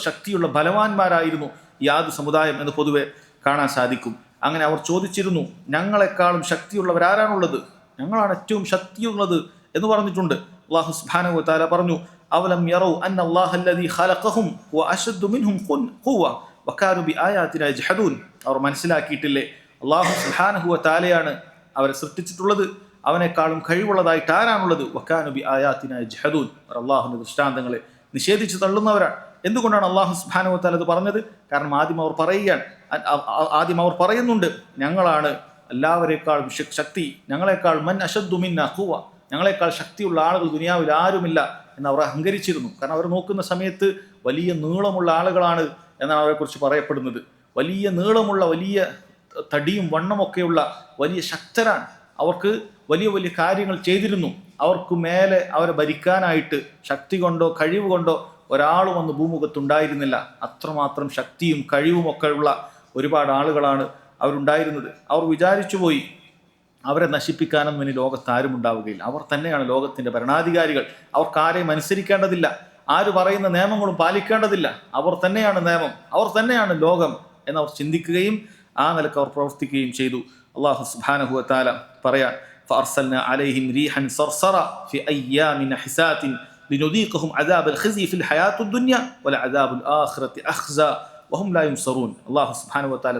ശക്തിയുള്ള ബലവാന്മാരായിരുന്നു ഈ ആദ് സമുദായം എന്ന് പൊതുവെ കാണാൻ സാധിക്കും. അങ്ങനെ അവർ ചോദിച്ചിരുന്നു, ഞങ്ങളെക്കാളും ശക്തിയുള്ളവരാരാണുള്ളത്? ഞങ്ങളാണ് ഏറ്റവും ശക്തിയുള്ളത് എന്ന് പറഞ്ഞിട്ടുണ്ട്. അല്ലാഹു സുബ്ഹാനഹു വ തആല പറഞ്ഞു, അവലം യറൗ അന്ന അല്ലാഹല്ലദീ ഖലഖഹും വ അശദ്ദു മിൻഹും ഖുവ്വ വകാനു ബിആയാതിനാ യജ്ഹദൂൻ. അവർ മനസ്സിലാക്കിയിട്ടില്ലേ അല്ലാഹു സുബ്ഹാനഹു വ തആലയാണ് അവരെ സൃഷ്ടിച്ചിട്ടുള്ളത്, അവനേക്കാളും കഴിവുള്ളതായിട്ട് ആരാണുള്ളത്? വകാനു ബിആയാതിനാ യജ്ഹദൂൻ. അവർ അല്ലാഹുവിന്റെ ദൃഷ്ടാന്തങ്ങളെ നിഷേധിച്ച് തള്ളുന്നവരാണ്. എന്തുകൊണ്ടാണ് അല്ലാഹു സുബ്ഹാനഹു വ തആല ഇത് പറഞ്ഞത്? കാരണം ആദ്യം അവർ പറയുന്നുണ്ട്, ഞങ്ങളാണ് എല്ലാവരേക്കാളും ശക്തി, ഞങ്ങളെക്കാൾ മൻ അശദ്ദു മിന്നാ ഖുവ്വ, ഞങ്ങളെക്കാൾ ശക്തിയുള്ള ആളുകൾ ദുനിയാവിൽ ആരുമില്ല എന്ന് അവർ അഹങ്കരിച്ചിരുന്നു. കാരണം അവർ നോക്കുന്ന സമയത്ത് വലിയ നീളമുള്ള ആളുകളാണ് എന്നാണ് അവരെക്കുറിച്ച് പറയപ്പെടുന്നത്. വലിയ നീളമുള്ള, വലിയ തടിയും വണ്ണമൊക്കെയുള്ള വലിയ ശക്തരാണ്. അവർക്ക് വലിയ വലിയ കാര്യങ്ങൾ ചെയ്തിരുന്നു. അവർക്ക് മേലെ അവരെ ഭരിക്കാനായിട്ട് ശക്തി കൊണ്ടോ കഴിവ് കൊണ്ടോ ഒരാളും അന്ന് ഭൂമുഖത്തുണ്ടായിരുന്നില്ല. അത്രമാത്രം ശക്തിയും കഴിവുമൊക്കെ ഉള്ള ഒരുപാട് ആളുകളാണ് അവരുണ്ടായിരുന്നത്. അവർ വിചാരിച്ചു പോയി, അവരെ നശിപ്പിക്കാനൊന്നും ഇനി ലോകത്ത് ആരും ഉണ്ടാവുകയില്ല, അവർ തന്നെയാണ് ലോകത്തിന്റെ ഭരണാധികാരികൾ, അവർക്കാരെയും അനുസരിക്കേണ്ടതില്ല, ആര് പറയുന്ന നിയമങ്ങളും പാലിക്കേണ്ടതില്ല, അവർ തന്നെയാണ് നിയമം, അവർ തന്നെയാണ് ലോകം എന്നവർ ചിന്തിക്കുകയും ആ നിലക്ക് അവർ പ്രവർത്തിക്കുകയും ചെയ്തു. അല്ലാഹു സുബ്ഹാനഹു വ തആല പറയാൻ, ഫഅർസൽനാ അലൈഹിം റീഹൻ സർസറ ഫി അയ്യാമിൻ ഹിസാത്തിൻ ലിനുദീഖഹും അദാബൽ ഖിസി ഫിൽ ഹയാത്തുദ് ദുനിയ വല അദാബുൽ ആഖിറതി അഖ്സാ വഹും ലാ യുൻസറൂൻ. അല്ലാഹു സുബ്ഹാനഹു വ തആല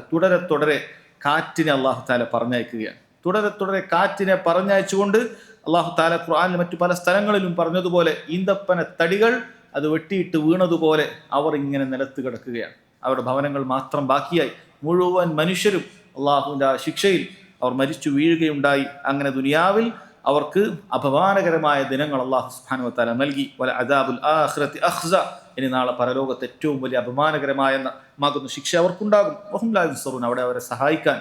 തുടരെ കാറ്റിനെ അല്ലാഹു തആല പറഞ്ഞയക്കുകയാണ്. തുടരെ കാറ്റിനെ പറഞ്ഞയച്ചുകൊണ്ട് അല്ലാഹു തആല ഖുർആനിൽ മറ്റു പല സ്ഥലങ്ങളിലും പറഞ്ഞതുപോലെ ഈന്തപ്പന തടികൾ അത് വെട്ടിയിട്ട് വീണതുപോലെ അവർ ഇങ്ങനെ നിലത്ത് കിടക്കുകയാണ്. അവരുടെ ഭവനങ്ങൾ മാത്രം ബാക്കിയായി. മുഴുവൻ മനുഷ്യരും അള്ളാഹുവിൻ്റെ ആ ശിക്ഷയിൽ അവർ മരിച്ചു വീഴുകയുണ്ടായി. അങ്ങനെ ദുനിയാവിൽ അവർക്ക് അപമാനകരമായ ദിനങ്ങൾ അല്ലാഹു സുബ്ഹാനഹു വ തആല നൽകി. വല അദാബുൽ ആഖിറതി അഖ്സ, ഇനി നാളെ പരലോകത്ത് ഏറ്റവും വലിയ അപമാനകരമായ ശിക്ഷ അവർക്കുണ്ടാകും. വഹും ലാ യുൻസറൂൻ, അവിടെ അവരെ സഹായിക്കാൻ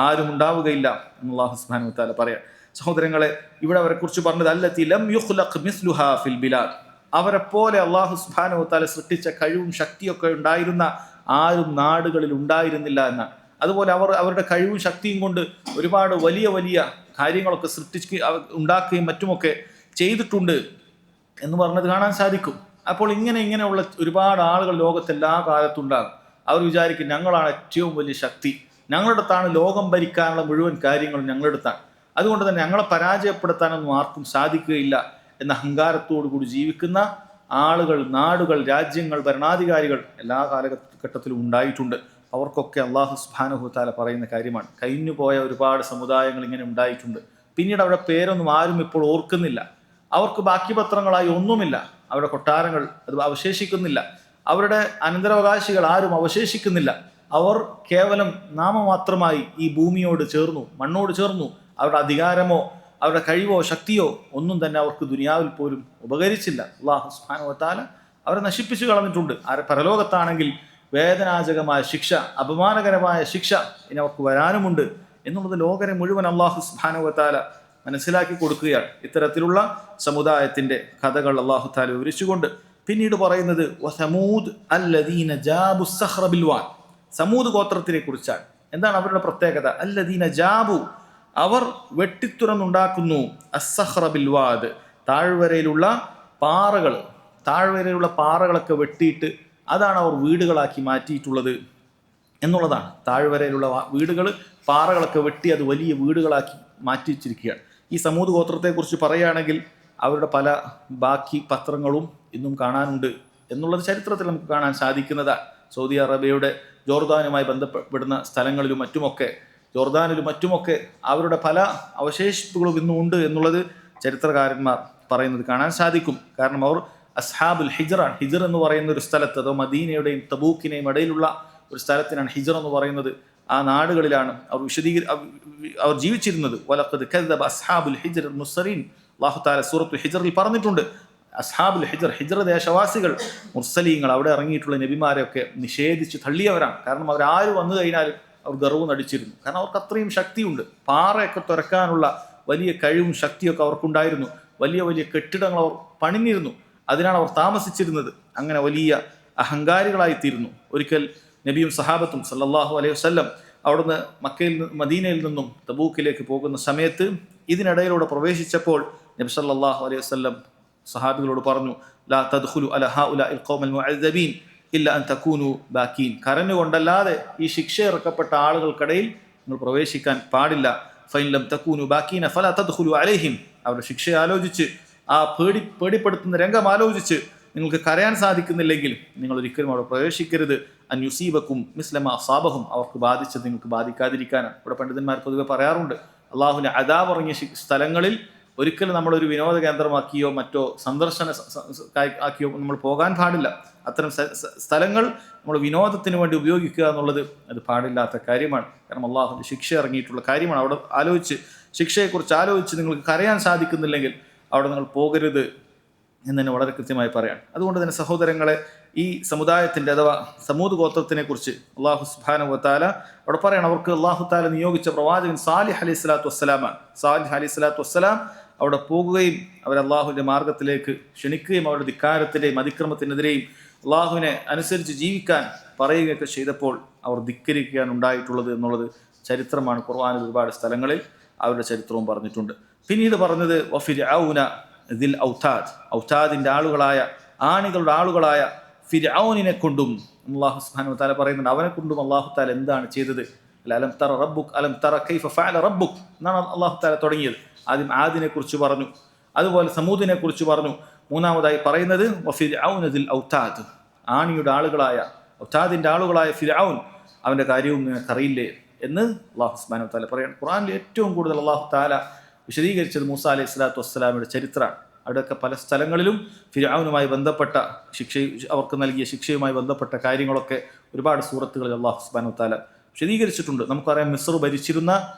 ആരും ഉണ്ടാവുകയില്ല എന്ന് അല്ലാഹു സുബ്ഹാനഹു വ തആല പറയാം. സഹോദരങ്ങളെ, ഇവിടെ അവരെ കുറിച്ച് പറഞ്ഞത് അല്ലത്തി ലം യുഖ്ലഖ് മിസ്ലുഹാ ഫിൽ ബിലാദ്, അവരെ പോലെ അല്ലാഹു സുബ്ഹാനഹു വ തആല സൃഷ്ടിച്ച കഴിവും ശക്തിയൊക്കെ ഉണ്ടായിരുന്ന ആരും നാടുകളിൽ ഉണ്ടായിരുന്നില്ല എന്നാണ്. അതുപോലെ അവരുടെ കഴിവും ശക്തിയും കൊണ്ട് ഒരുപാട് വലിയ വലിയ കാര്യങ്ങളൊക്കെ ഉണ്ടാക്കുകയും മറ്റുമൊക്കെ ചെയ്തിട്ടുണ്ട് എന്ന് പറഞ്ഞത് കാണാൻ സാധിക്കും. അപ്പോൾ ഇങ്ങനെയുള്ള ഒരുപാട് ആളുകൾ ലോകത്ത് എല്ലാ കാലത്തും ഉണ്ടാകും. അവർ വിചാരിക്കും ഞങ്ങളാണ് ഏറ്റവും വലിയ ശക്തി, ഞങ്ങളുടെ അടുത്താണ് ലോകം ഭരിക്കാനുള്ള മുഴുവൻ കാര്യങ്ങളും ഞങ്ങളുടെ അടുത്താണ്, അതുകൊണ്ട് തന്നെ ഞങ്ങളെ പരാജയപ്പെടുത്താനൊന്നും ആർക്കും സാധിക്കുകയില്ല എന്ന അഹങ്കാരത്തോടു കൂടി ജീവിക്കുന്ന ആളുകൾ, നാടുകൾ, രാജ്യങ്ങൾ, ഭരണാധികാരികൾ എല്ലാ കാലഘട്ടത്തിലും ഉണ്ടായിട്ടുണ്ട്. അവർക്കൊക്കെ അല്ലാഹു സുബ്ഹാനഹു വ തആല പറയുന്ന കാര്യമാണ്. കഴിഞ്ഞുപോയ ഒരുപാട് സമുദായങ്ങൾ ഇങ്ങനെ ഉണ്ടായിട്ടുണ്ട്. പിന്നീട് അവരുടെ പേരൊന്നും ആരും ഇപ്പോൾ ഓർക്കുന്നില്ല. അവർക്ക് ബാക്കി പത്രങ്ങളായി ഒന്നുമില്ല. അവരുടെ കൊട്ടാരങ്ങൾ അത് അവശേഷിക്കുന്നില്ല. അവരുടെ അനന്തരാവകാശികൾ ആരും അവശേഷിക്കുന്നില്ല. അവർ കേവലം നാമമാത്രമായി ഈ ഭൂമിയോട് ചേർന്നു, മണ്ണോട് ചേർന്നു. അവരുടെ അധികാരമോ അവരുടെ കഴിവോ ശക്തിയോ ഒന്നും തന്നെ അവർക്ക് ദുനിയാവിൽ പോലും ഉപകരിച്ചില്ല. അല്ലാഹു സുബ്ഹാനഹു വ തആല അവരെ നശിപ്പിച്ചു കളഞ്ഞിട്ടുണ്ട്. പരലോകത്താണെങ്കിൽ വേദനാജകമായ ശിക്ഷ, അപമാനകരമായ ശിക്ഷ ഇനി അവർക്ക് വരാനുമുണ്ട് എന്നുള്ളത് ലോകരെ മുഴുവൻ അല്ലാഹു സുബ്ഹാനഹു വ തആല മനസ്സിലാക്കി കൊടുക്കുകയാണ്. ഇത്തരത്തിലുള്ള സമുദായത്തിന്റെ കഥകൾ അല്ലാഹു തആല വിവരിച്ചുകൊണ്ട് പിന്നീട് പറയുന്നത് വസമൂദ് അല്ലദീന ജാബു സഖ്റ ബിൽ വാദ്, സമൂദ് ഗോത്രത്തിനെ കുറിച്ചാണ്. എന്താണ് അവരുടെ പ്രത്യേകത? അല്ലദീന ജാബു, അവർ വെട്ടിത്തുറന്നുണ്ടാക്കുന്നു അസ്സഖ്റ ബിൽ വാദ്, താഴ്വരയിലുള്ള പാറകൾ, താഴ്വരയിലുള്ള പാറകളൊക്കെ വെട്ടിയിട്ട് അതാണ് അവർ വീടുകളാക്കി മാറ്റിയിട്ടുള്ളത് എന്നുള്ളതാണ്. താഴ്വരയിലുള്ള വീടുകൾ പാറകളൊക്കെ വെട്ടി അത് വലിയ വീടുകളാക്കി മാറ്റി വെച്ചിരിക്കുകയാണ്. ഈ സമൂത് ഗോത്രത്തെക്കുറിച്ച് പറയുകയാണെങ്കിൽ അവരുടെ പല ബാക്കി പത്രങ്ങളും ഇന്നും കാണാനുണ്ട് എന്നുള്ളത് ചരിത്രത്തിൽ നമുക്ക് കാണാൻ സാധിക്കുന്നതാണ്. സൗദി അറേബ്യയുടെ ജോർദാനുമായി ബന്ധപ്പെടുന്ന സ്ഥലങ്ങളിലും മറ്റുമൊക്കെ, ജോർദാനിലും മറ്റുമൊക്കെ അവരുടെ പല അവശേഷിപ്പുകളും ഇന്നും ഉണ്ട് എന്നുള്ളത് ചരിത്രകാരന്മാർ പറയുന്നത് കാണാൻ സാധിക്കും. കാരണം അവർ അസ്ഹാബുൽ ഹിജറാണ്. ഹിജർ എന്ന് പറയുന്ന ഒരു സ്ഥലത്ത്, അതോ മദീനയുടെയും തബൂക്കിനെയും ഇടയിലുള്ള ഒരു സ്ഥലത്തിനാണ് ഹിജർ എന്ന് പറയുന്നത്. ആ നാടുകളിലാണ് അവർ ജീവിച്ചിരുന്നത്. വലഖദ് കദ്ദബ അസ്ഹാബുൽ ഹിജർ മുർസലീൻ, അല്ലാഹു തആല സൂറത്തുൽ ഹിജറിൽ പറഞ്ഞിട്ടുണ്ട്. അസ്ഹാബുൽ ഹിജർ, ഹിജർ ദേശവാസികൾ, മുർസലീങ്ങൾ, അവിടെ ഇറങ്ങിയിട്ടുള്ള നബിമാരെയൊക്കെ നിഷേധിച്ച് തള്ളിയവരാണ്. കാരണം അവരാര് വന്നു കഴിഞ്ഞാലും അവർ ഗർവ് നടിച്ചിരുന്നു. കാരണം അവർക്ക് അത്രയും ശക്തിയുണ്ട്. പാറയൊക്കെ തുറക്കാനുള്ള വലിയ കഴിവും ശക്തിയൊക്കെ അവർക്കുണ്ടായിരുന്നു. വലിയ വലിയ കെട്ടിടങ്ങൾ അവർ പണിഞ്ഞിരുന്നു. അതിനാണ് അവർ താമസിച്ചിരുന്നത്. അങ്ങനെ വലിയ അഹങ്കാരികളായിത്തീരുന്നു. ഒരിക്കൽ നബിയും സഹാബത്തും സല്ലല്ലാഹു അലൈഹി വസല്ലം അവിടുന്ന് മദീനയിൽ നിന്നും തബൂക്കിലേക്ക് പോകുന്ന സമയത്ത് ഇതിനിടയിലൂടെ പ്രവേശിച്ചപ്പോൾ നബി സല്ലല്ലാഹു അലൈഹി വസല്ലം സഹാബികളോട് പറഞ്ഞു, ലാ തദ്ഖുലു അലാ ഹൗലാഇൽ ഖൗമിൽ മുഅദ്ദബീൻ ഇല്ല അൻ തകൂനു ബാക്കീൻ. കരഞ്ഞുകൊണ്ടല്ലാതെ ഈ ശിക്ഷ ഇറക്കപ്പെട്ട ആളുകൾക്കിടയിൽ നിങ്ങൾ പ്രവേശിക്കാൻ പാടില്ല. ഫൈൻ ലം തകൂനു ബാക്കീന ഫലാ തദ്ഖുലു അലൈഹിം. അവരുടെ ശിക്ഷ ആലോചിച്ച്, ആ പേടിപ്പെടുത്തുന്ന രംഗം ആലോചിച്ച് നിങ്ങൾക്ക് കരയാൻ സാധിക്കുന്നില്ലെങ്കിൽ നിങ്ങൾ ഒരിക്കലും അവിടെ പ്രവേശിക്കരുത്. അൻ യുസീബക്കും മിസ്ലമ അസാബഹും, അവർക്ക് ബാധിച്ചത് നിങ്ങൾക്ക് ബാധിക്കാതിരിക്കാനാണ്. ഇവിടെ പണ്ഡിതന്മാർ പൊതുവെ പറയാറുണ്ട്, അള്ളാഹുവിൻ്റെ അദാബ് ഇറങ്ങിയ സ്ഥലങ്ങളിൽ ഒരിക്കലും നമ്മളൊരു വിനോദ കേന്ദ്രമാക്കിയോ മറ്റോ സന്ദർശന ആക്കിയോ നമ്മൾ പോകാൻ പാടില്ല. അത്തരം സ്ഥലങ്ങൾ നമ്മൾ വിനോദത്തിന് വേണ്ടി ഉപയോഗിക്കുക എന്നുള്ളത് അത് പാടില്ലാത്ത കാര്യമാണ്. കാരണം അള്ളാഹുവിൻ്റെ ശിക്ഷ ഇറങ്ങിയിട്ടുള്ള കാര്യമാണ്. അവിടെ ശിക്ഷയെക്കുറിച്ച് ആലോചിച്ച് നിങ്ങൾക്ക് കരയാൻ സാധിക്കുന്നില്ലെങ്കിൽ അവിടെ നിങ്ങൾ പോകരുത് എന്ന് തന്നെ വളരെ കൃത്യമായി പറയാം. അതുകൊണ്ട് തന്നെ സഹോദരങ്ങളെ, ഈ സമുദായത്തിൻ്റെ അഥവാ സമൂത് ഗോത്രത്തിനെ കുറിച്ച് അള്ളാഹു സുബ്ഹാനഹു വ തആല അവിടെ പറയണം, അവർക്ക് അള്ളാഹു തആല നിയോഗിച്ച പ്രവാചകൻ സാലിഹ് അലൈഹി സ്വലാത്തു വസ്സലാമാണ്. സാലിഹ് അലൈഹി സ്വലാത്തു വസ്സലാം അവിടെ പോകുകയും അവർ അള്ളാഹുവിൻ്റെ മാർഗത്തിലേക്ക് ക്ഷണിക്കുകയും അവരുടെ ധിക്കാരത്തിൻ്റെയും അതിക്രമത്തിനെതിരെയും അള്ളാഹുവിനെ അനുസരിച്ച് ജീവിക്കാൻ പറയുകയൊക്കെ ചെയ്തപ്പോൾ അവർ ധിക്കരിക്കുകയാണ് ഉണ്ടായിട്ടുള്ളത് എന്നുള്ളത് ചരിത്രമാണ്. ഖുർആനിൽ ഒരുപാട് സ്ഥലങ്ങളിൽ അവരുടെ ചരിത്രവും പറഞ്ഞിട്ടുണ്ട്. പിന്നീട് പറഞ്ഞത് വഫിർഔന ദിൽ ഔതാദ്, ഔതാദിൻ്റെ ആളുകളായ, ആണികളുടെ ആളുകളായ ഫിർഔനിനെ കൊണ്ടും അല്ലാഹു സുബ്ഹാനഹു വ തആല പറയുന്നുണ്ട്, അവനെ കൊണ്ടും അല്ലാഹു തആല എന്താണ് ചെയ്തത്. അലം തറ റബ്ബുക് അലം തറ കൈഫ ഫഅല റബ്ബുക് എന്നാണ് അല്ലാഹു തആല തുടങ്ങിയത്. ആദ്യം ആദിനെ കുറിച്ച് പറഞ്ഞു, അതുപോലെ സമൂദിനെ കുറിച്ച് പറഞ്ഞു. മൂന്നാമതായി പറയുന്നത് വഫിർഔന ദിൽ ഔതാദ്, ആണിയുടെ ആളുകളായ, ഔതാദിൻ്റെ ആളുകളായ ഫിർഔൻ, അവൻ്റെ കാര്യവും നിനക്കറിയില്ലേ എന്ന് അല്ലാഹു സുബ്ഹാനഹു വ തആല പറയാണ്. ഖുർആനിൽ ഏറ്റവും കൂടുതൽ അല്ലാഹു തആല വിശദീകരിച്ചത് മൂസ അലൈഹി സ്വലാത്തു വസ്സലാമിയുടെ ചരിത്രമാണ്. അവിടെയൊക്കെ പല സ്ഥലങ്ങളിലും ഫിർഔനുമായി ബന്ധപ്പെട്ട അവർക്ക് നൽകിയ ശിക്ഷയുമായി ബന്ധപ്പെട്ട കാര്യങ്ങളൊക്കെ ഒരുപാട് സൂറത്തുകളിൽ അല്ലാഹു സുബ്ഹാനഹു വ തആല വിശദീകരിച്ചിട്ടുണ്ട്. നമുക്കറിയാം, മിസ്ർ ഭരിച്ചിരുന്ന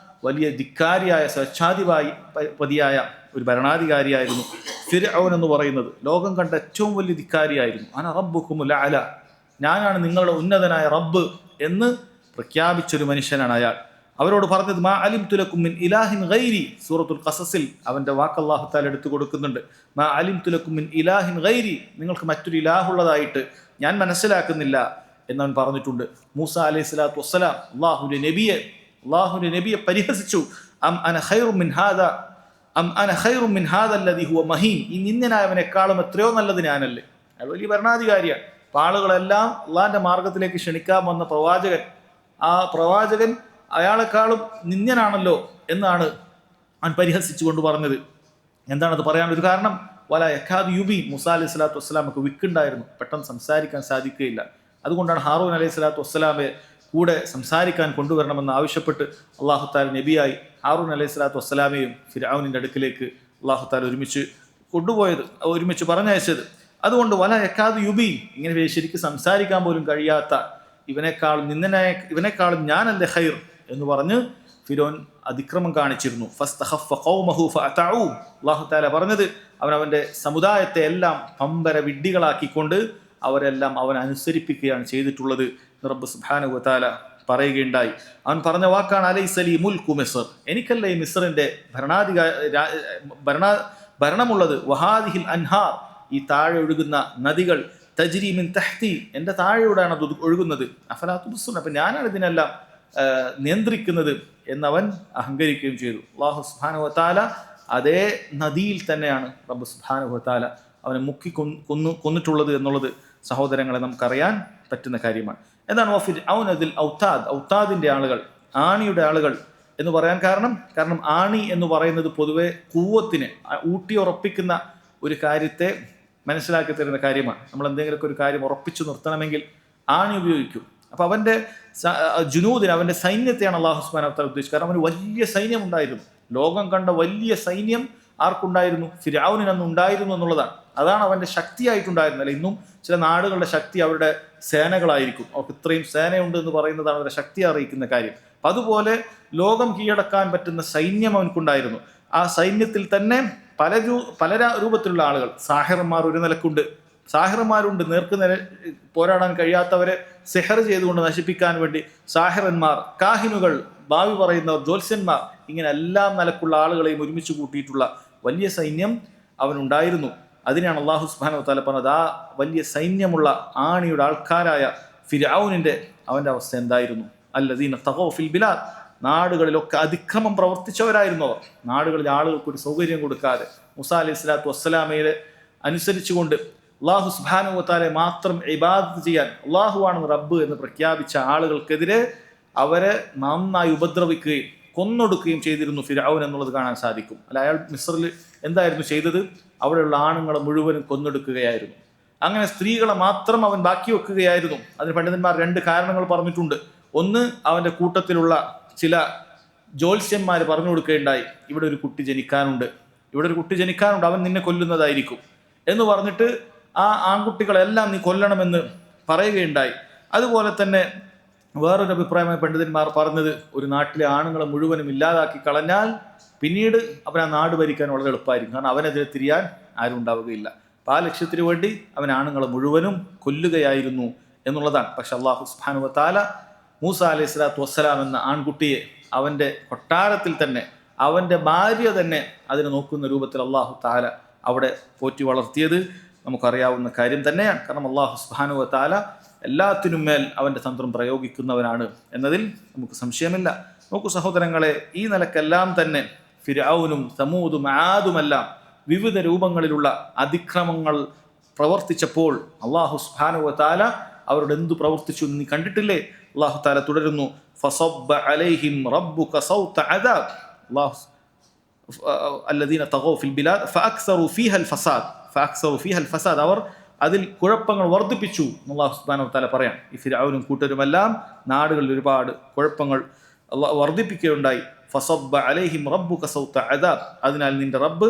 വലിയ ധിക്കാരിയായ സ്വേച്ഛാധിപതിയായ ഒരു ഭരണാധികാരിയായിരുന്നു ഫിർഔൻ എന്ന് പറയുന്നത്. ലോകം കണ്ട ഏറ്റവും വലിയ ധിക്കാരിയായിരുന്നു. അന റബ്ബുക്കുമുൽ അഅല, ഞാനാണ് നിങ്ങളുടെ ഉന്നതനായ റബ്ബ് എന്ന് പ്രഖ്യാപിച്ചൊരു മനുഷ്യനാണ് അയാൾ. അവരോട് പറഞ്ഞത് മാ അലിംതു ലക്കും മിൻ ഇലാഹിൻ ഗൈരി, സൂറത്തുൽ ഖസസിൽ അവൻ്റെ വാക്ക് അല്ലാഹു തആല എടുത്തു കൊടുക്കുന്നുണ്ട്. മാ അലിംതു ലക്കും മിൻ ഇലാഹിൻ ഗൈരി, നിങ്ങൾക്ക് മറ്റൊരു ഇലാഹുള്ളതായിട്ട് ഞാൻ മനസ്സിലാക്കുന്നില്ല എന്നവൻ പറഞ്ഞിട്ടുണ്ട്. മൂസ അലൈഹി സ്വലാത്തു വസ്സലാം അല്ലാഹുവിൻ്റെ നബിയെ പരിഹസിച്ചു. അം അന ഖൈറും മിൻ ഹാദ അല്ലദീ ഹുവ മഹീൻ, ഈ നിന്ദനായവനേക്കാളും എത്രയോ നല്ലത് ഞാനല്ലേ. അയാൾ വലിയ ഭരണാധികാരിയാണ്. അപ്പോൾ ആളുകളെല്ലാം അള്ളാഹിൻ്റെ മാർഗത്തിലേക്ക് ക്ഷണിക്കാൻ വന്ന പ്രവാചകൻ, ആ പ്രവാചകൻ അയാളെക്കാളും നിന്ദ്യനാണല്ലോ എന്നാണ് അവൻ പരിഹസിച്ചുകൊണ്ട് പറഞ്ഞത്. എന്താണത് പറയാനൊരു കാരണം? വല യഖാദു യുബീൻ, മൂസ അലൈഹി സ്വലാത്തു വസ്സലാമൊക്കെ വിക്കുണ്ടായിരുന്നു, പെട്ടെന്ന് സംസാരിക്കാൻ സാധിക്കുകയില്ല. അതുകൊണ്ടാണ് ഹാറൂൻ അലൈഹി സ്വലാത്തു വസ്സലാമെ കൂടെ സംസാരിക്കാൻ കൊണ്ടുവരണമെന്ന് ആവശ്യപ്പെട്ട് അല്ലാഹു തആല നബിയായി ഹാറൂൻ അലൈഹി സ്വലാത്തു വസ്സലാമയും ഫിർഔനിൻ്റെ അടുക്കിലേക്ക് അല്ലാഹു തആല ഒരുമിച്ച് പറഞ്ഞയച്ചത്. അതുകൊണ്ട് വല യഖാദു യുബീൻ, ഇങ്ങനെ ശരിക്കും സംസാരിക്കാൻ പോലും കഴിയാത്ത ഇവനേക്കാളും ഞാനല്ലേ ഖൈർ എന്ന് പറഞ്ഞ് ഫിർഔൻ അതിക്രമം കാണിച്ചിരുന്നു. ഫസ്തഖഫ ഖൗമഹു ഫഅതഉ, അല്ലാഹു തആല പറഞ്ഞത് അവൻ്റെ സമുദായത്തെ എല്ലാം പമ്പര വിഡ്ഢികളാക്കിക്കൊണ്ട് അവരെല്ലാം അവൻ അനുസരിപ്പിക്കുകയാണ് ചെയ്തിട്ടുള്ളത്. റബ്ബ് സുബ്ഹാനഹു വ തആല പറയുകയുണ്ടായി. അവൻ പറഞ്ഞ വാക്കാണ് അലൈസ ലീ മുൽക്കു മിസ്ർ, എനിക്കല്ലേ ഈ മിസ്റിൻ്റെ ഭരണമുള്ളത്. വഹാദിഹിൽ അൻഹാർ, ഈ താഴെ ഒഴുകുന്ന നദികൾ, തജ്രി മിൻ തഹ്തി, എൻ്റെ താഴെയോടാണ് അത് ഒഴുകുന്നത്. അഫലാ തുബ്സിറൂൻ, അപ്പം ഞാനാണ് ഇതിനെല്ലാം നിയന്ത്രിക്കുന്നത് എന്നവൻ അഹങ്കരിക്കുകയും ചെയ്തു. അല്ലാഹു സുബ്ഹാനഹു വ തആല അതേ നദിയിൽ തന്നെയാണ് റബ്ബ് സുബ്ഹാനഹു വ തആല അവനെ മുക്കി കൊന്നിട്ടുള്ളത് എന്നുള്ളത് സഹോദരങ്ങളെ നമുക്കറിയാൻ പറ്റുന്ന കാര്യമാണ്. എന്താണ് ഫിർഔനദിൽ ഔതാദ്, ഔതാദിൻ്റെ ആളുകൾ, ആണിയുടെ ആളുകൾ എന്ന് പറയാൻ കാരണം ആണി എന്ന് പറയുന്നത് പൊതുവെ കൂവത്തിന് ഊട്ടിയുറപ്പിക്കുന്ന ഒരു കാര്യത്തെ മനസ്സിലാക്കി തരുന്ന കാര്യമാണ്. നമ്മൾ എന്തെങ്കിലുമൊക്കെ ഒരു കാര്യം ഉറപ്പിച്ചു നിർത്തണമെങ്കിൽ ആണി ഉപയോഗിക്കും. അപ്പോൾ അവൻ്റെ ജുനൂദിന്, അവൻ്റെ സൈന്യത്തെയാണ് അല്ലാഹു സുബ്ഹാനഹു വ തആല ഉദ്ദേശിച്ചത്. കാരണം അവന് വലിയ സൈന്യം ഉണ്ടായിരുന്നു. ലോകം കണ്ട വലിയ സൈന്യം ആർക്കുണ്ടായിരുന്നു? ഫിർഔനിന് അന്ന് ഉണ്ടായിരുന്നു എന്നുള്ളതാണ്. അതാണ് അവൻ്റെ ശക്തിയായിട്ടുണ്ടായിരുന്നത്. അല്ല, ഇന്നും ചില നാടുകളുടെ ശക്തി അവരുടെ സേനകളായിരിക്കും. അവർക്ക് ഇത്രയും സേനയുണ്ട് എന്ന് പറയുന്നതാണ് അവരുടെ ശക്തി അറിയിക്കുന്ന കാര്യം. അപ്പം അതുപോലെ ലോകം കീഴടക്കാൻ പറ്റുന്ന സൈന്യം അവനക്കുണ്ടായിരുന്നു. ആ സൈന്യത്തിൽ തന്നെ പല രൂപത്തിലുള്ള ആളുകൾ, സാഹിറന്മാർ ഒരു നിലക്കുണ്ട്, സാഹിറന്മാരുണ്ട്, നേർക്കുനേരെ പോരാടാൻ കഴിയാത്തവരെ സെഹർ ചെയ്തുകൊണ്ട് നശിപ്പിക്കാൻ വേണ്ടി സാഹിറന്മാർ, കാഹിനുകൾ, ഭാവി പറയുന്നവർ, ജ്യോത്സ്യന്മാർ, ഇങ്ങനെ എല്ലാം നിലക്കുള്ള ആളുകളെയും ഒരുമിച്ച് കൂട്ടിയിട്ടുള്ള വലിയ സൈന്യം അവനുണ്ടായിരുന്നു. അതിനാണ് അല്ലാഹു സുബ്ഹാനഹു വ തആല പറഞ്ഞത്, ആ വലിയ സൈന്യമുള്ള ആണിയുടെ ആൾക്കാരായ ഫിർഔനിൻ്റെ അവൻ്റെ അവസ്ഥ എന്തായിരുന്നു? അല്ലദീന തഗൗ ഫിൽ ബിലാദ്, നാടുകളിലൊക്കെ അതിക്രമം പ്രവർത്തിച്ചവരായിരുന്നു അവർ. നാടുകളിൽ ആളുകൾക്ക് ഒരു സൗകര്യം കൊടുക്കാതെ മൂസാ അലൈഹി സ്വലാത്തു വസ്സലാമയെ അനുസരിച്ചുകൊണ്ട് അല്ലാഹു സുബ്ഹാനഹു വ തആലയെ മാത്രം ഇബാദത്ത് ചെയ്യാൻ, അല്ലാഹുവാണ് റബ്ബ് എന്ന് പ്രഖ്യാപിച്ച ആളുകൾക്കെതിരെ അവരെ നന്നായി ഉപദ്രവിക്കുകയും കൊന്നൊടുക്കുകയും ചെയ്തിരുന്നു ഫിർഔൻ എന്നുള്ളത് കാണാൻ സാധിക്കും. അല്ല, അയാൾ മിസ്റിൽ എന്തായിരുന്നു ചെയ്തത്? അവിടെയുള്ള ആണുങ്ങളെ മുഴുവനും കൊന്നൊടുക്കുകയായിരുന്നു. അങ്ങനെ സ്ത്രീകളെ മാത്രം അവൻ ബാക്കി വെക്കുകയായിരുന്നു. അതിന് പണ്ഡിതന്മാർ 2 കാരണങ്ങൾ പറഞ്ഞിട്ടുണ്ട്. ഒന്ന്, അവൻ്റെ കൂട്ടത്തിലുള്ള ചില ജ്യോത്സ്യന്മാർ പറഞ്ഞു കൊടുക്കുകയുണ്ടായി, ഇവിടെ ഒരു കുട്ടി ജനിക്കാനുണ്ട്, അവൻ നിന്നെ കൊല്ലുന്നതായിരിക്കും എന്ന് പറഞ്ഞിട്ട് ആ ആൺകുട്ടികളെല്ലാം നീ കൊല്ലണമെന്ന് പറയുകയുണ്ടായി. അതുപോലെ തന്നെ വേറൊരു അഭിപ്രായമായി പണ്ഡിതന്മാർ പറഞ്ഞത്, ഒരു നാട്ടിലെ ആണുങ്ങളെ മുഴുവനും ഇല്ലാതാക്കി കളഞ്ഞാൽ പിന്നീട് അവൻ ആ നാട് ഭരിക്കാൻ വളരെ എളുപ്പമായിരിക്കും. കാരണം അവനെതിരെ തിരിയാൻ ആരും ഉണ്ടാവുകയില്ല. അപ്പോൾ ആ ലക്ഷ്യത്തിന് വേണ്ടി അവൻ ആണുങ്ങളെ മുഴുവനും കൊല്ലുകയായിരുന്നു എന്നുള്ളതാണ്. പക്ഷെ അല്ലാഹു സുബ്ഹാനഹു വ തആല മൂസാ അലൈഹി സ്വലാത്തു വസ്സലാം എന്ന ആൺകുട്ടിയെ അവൻ്റെ കൊട്ടാരത്തിൽ തന്നെ, അവൻ്റെ ഭാര്യ തന്നെ അതിനെ നോക്കുന്ന രൂപത്തിൽ അല്ലാഹു തആല അവിടെ പോറ്റി വളർത്തിയത് നമുക്കറിയാവുന്ന കാര്യം തന്നെയാണ്. കാരണം അല്ലാഹു സുബ്ഹാനഹു വ തആല എല്ലാത്തിനും മേൽ അവൻ്റെ തന്ത്രം പ്രയോഗിക്കുന്നവനാണ് എന്നതിൽ നമുക്ക് സംശയമില്ല. നോക്കൂ സഹോദരങ്ങളെ, ഈ നിലക്കെല്ലാം തന്നെ ഫിർഔനും സമൂദും ആദുമെല്ലാം വിവിധ രൂപങ്ങളിലുള്ള അതിക്രമങ്ങൾ പ്രവർത്തിച്ചപ്പോൾ അല്ലാഹു സുബ്ഹാനഹു വ തആല അവരോട് എന്തു പ്രവർത്തിച്ചു എന്ന് നീ കണ്ടിട്ടില്ലേ? അല്ലാഹു തആല തുടരുന്നു, ഫസബ്ബ അലൈഹിം റബ്ബുക സൗത അദാബ് അല്ലദീന തഗൗ ഫിൽ ബിലാദ് ഫഅക്സറു ഫീഹ അൽ ഫസാദ്, അവർ അതിൽ കുഴപ്പങ്ങൾ വർദ്ധിപ്പിച്ചു അല്ലാഹു സുബ്ഹാനഹു വ തആല പറയാം. ഈ ഫിർഔനും കൂട്ടരുമെല്ലാം നാടുകളിൽ ഒരുപാട് കുഴപ്പങ്ങൾ വർദ്ധിപ്പിക്കുകയുണ്ടായി. ഫസബ്ബ അലൈഹിം റബ്ബുക സൗത അദാബ്, അതിനാൽ നിന്റെ റബ്ബ്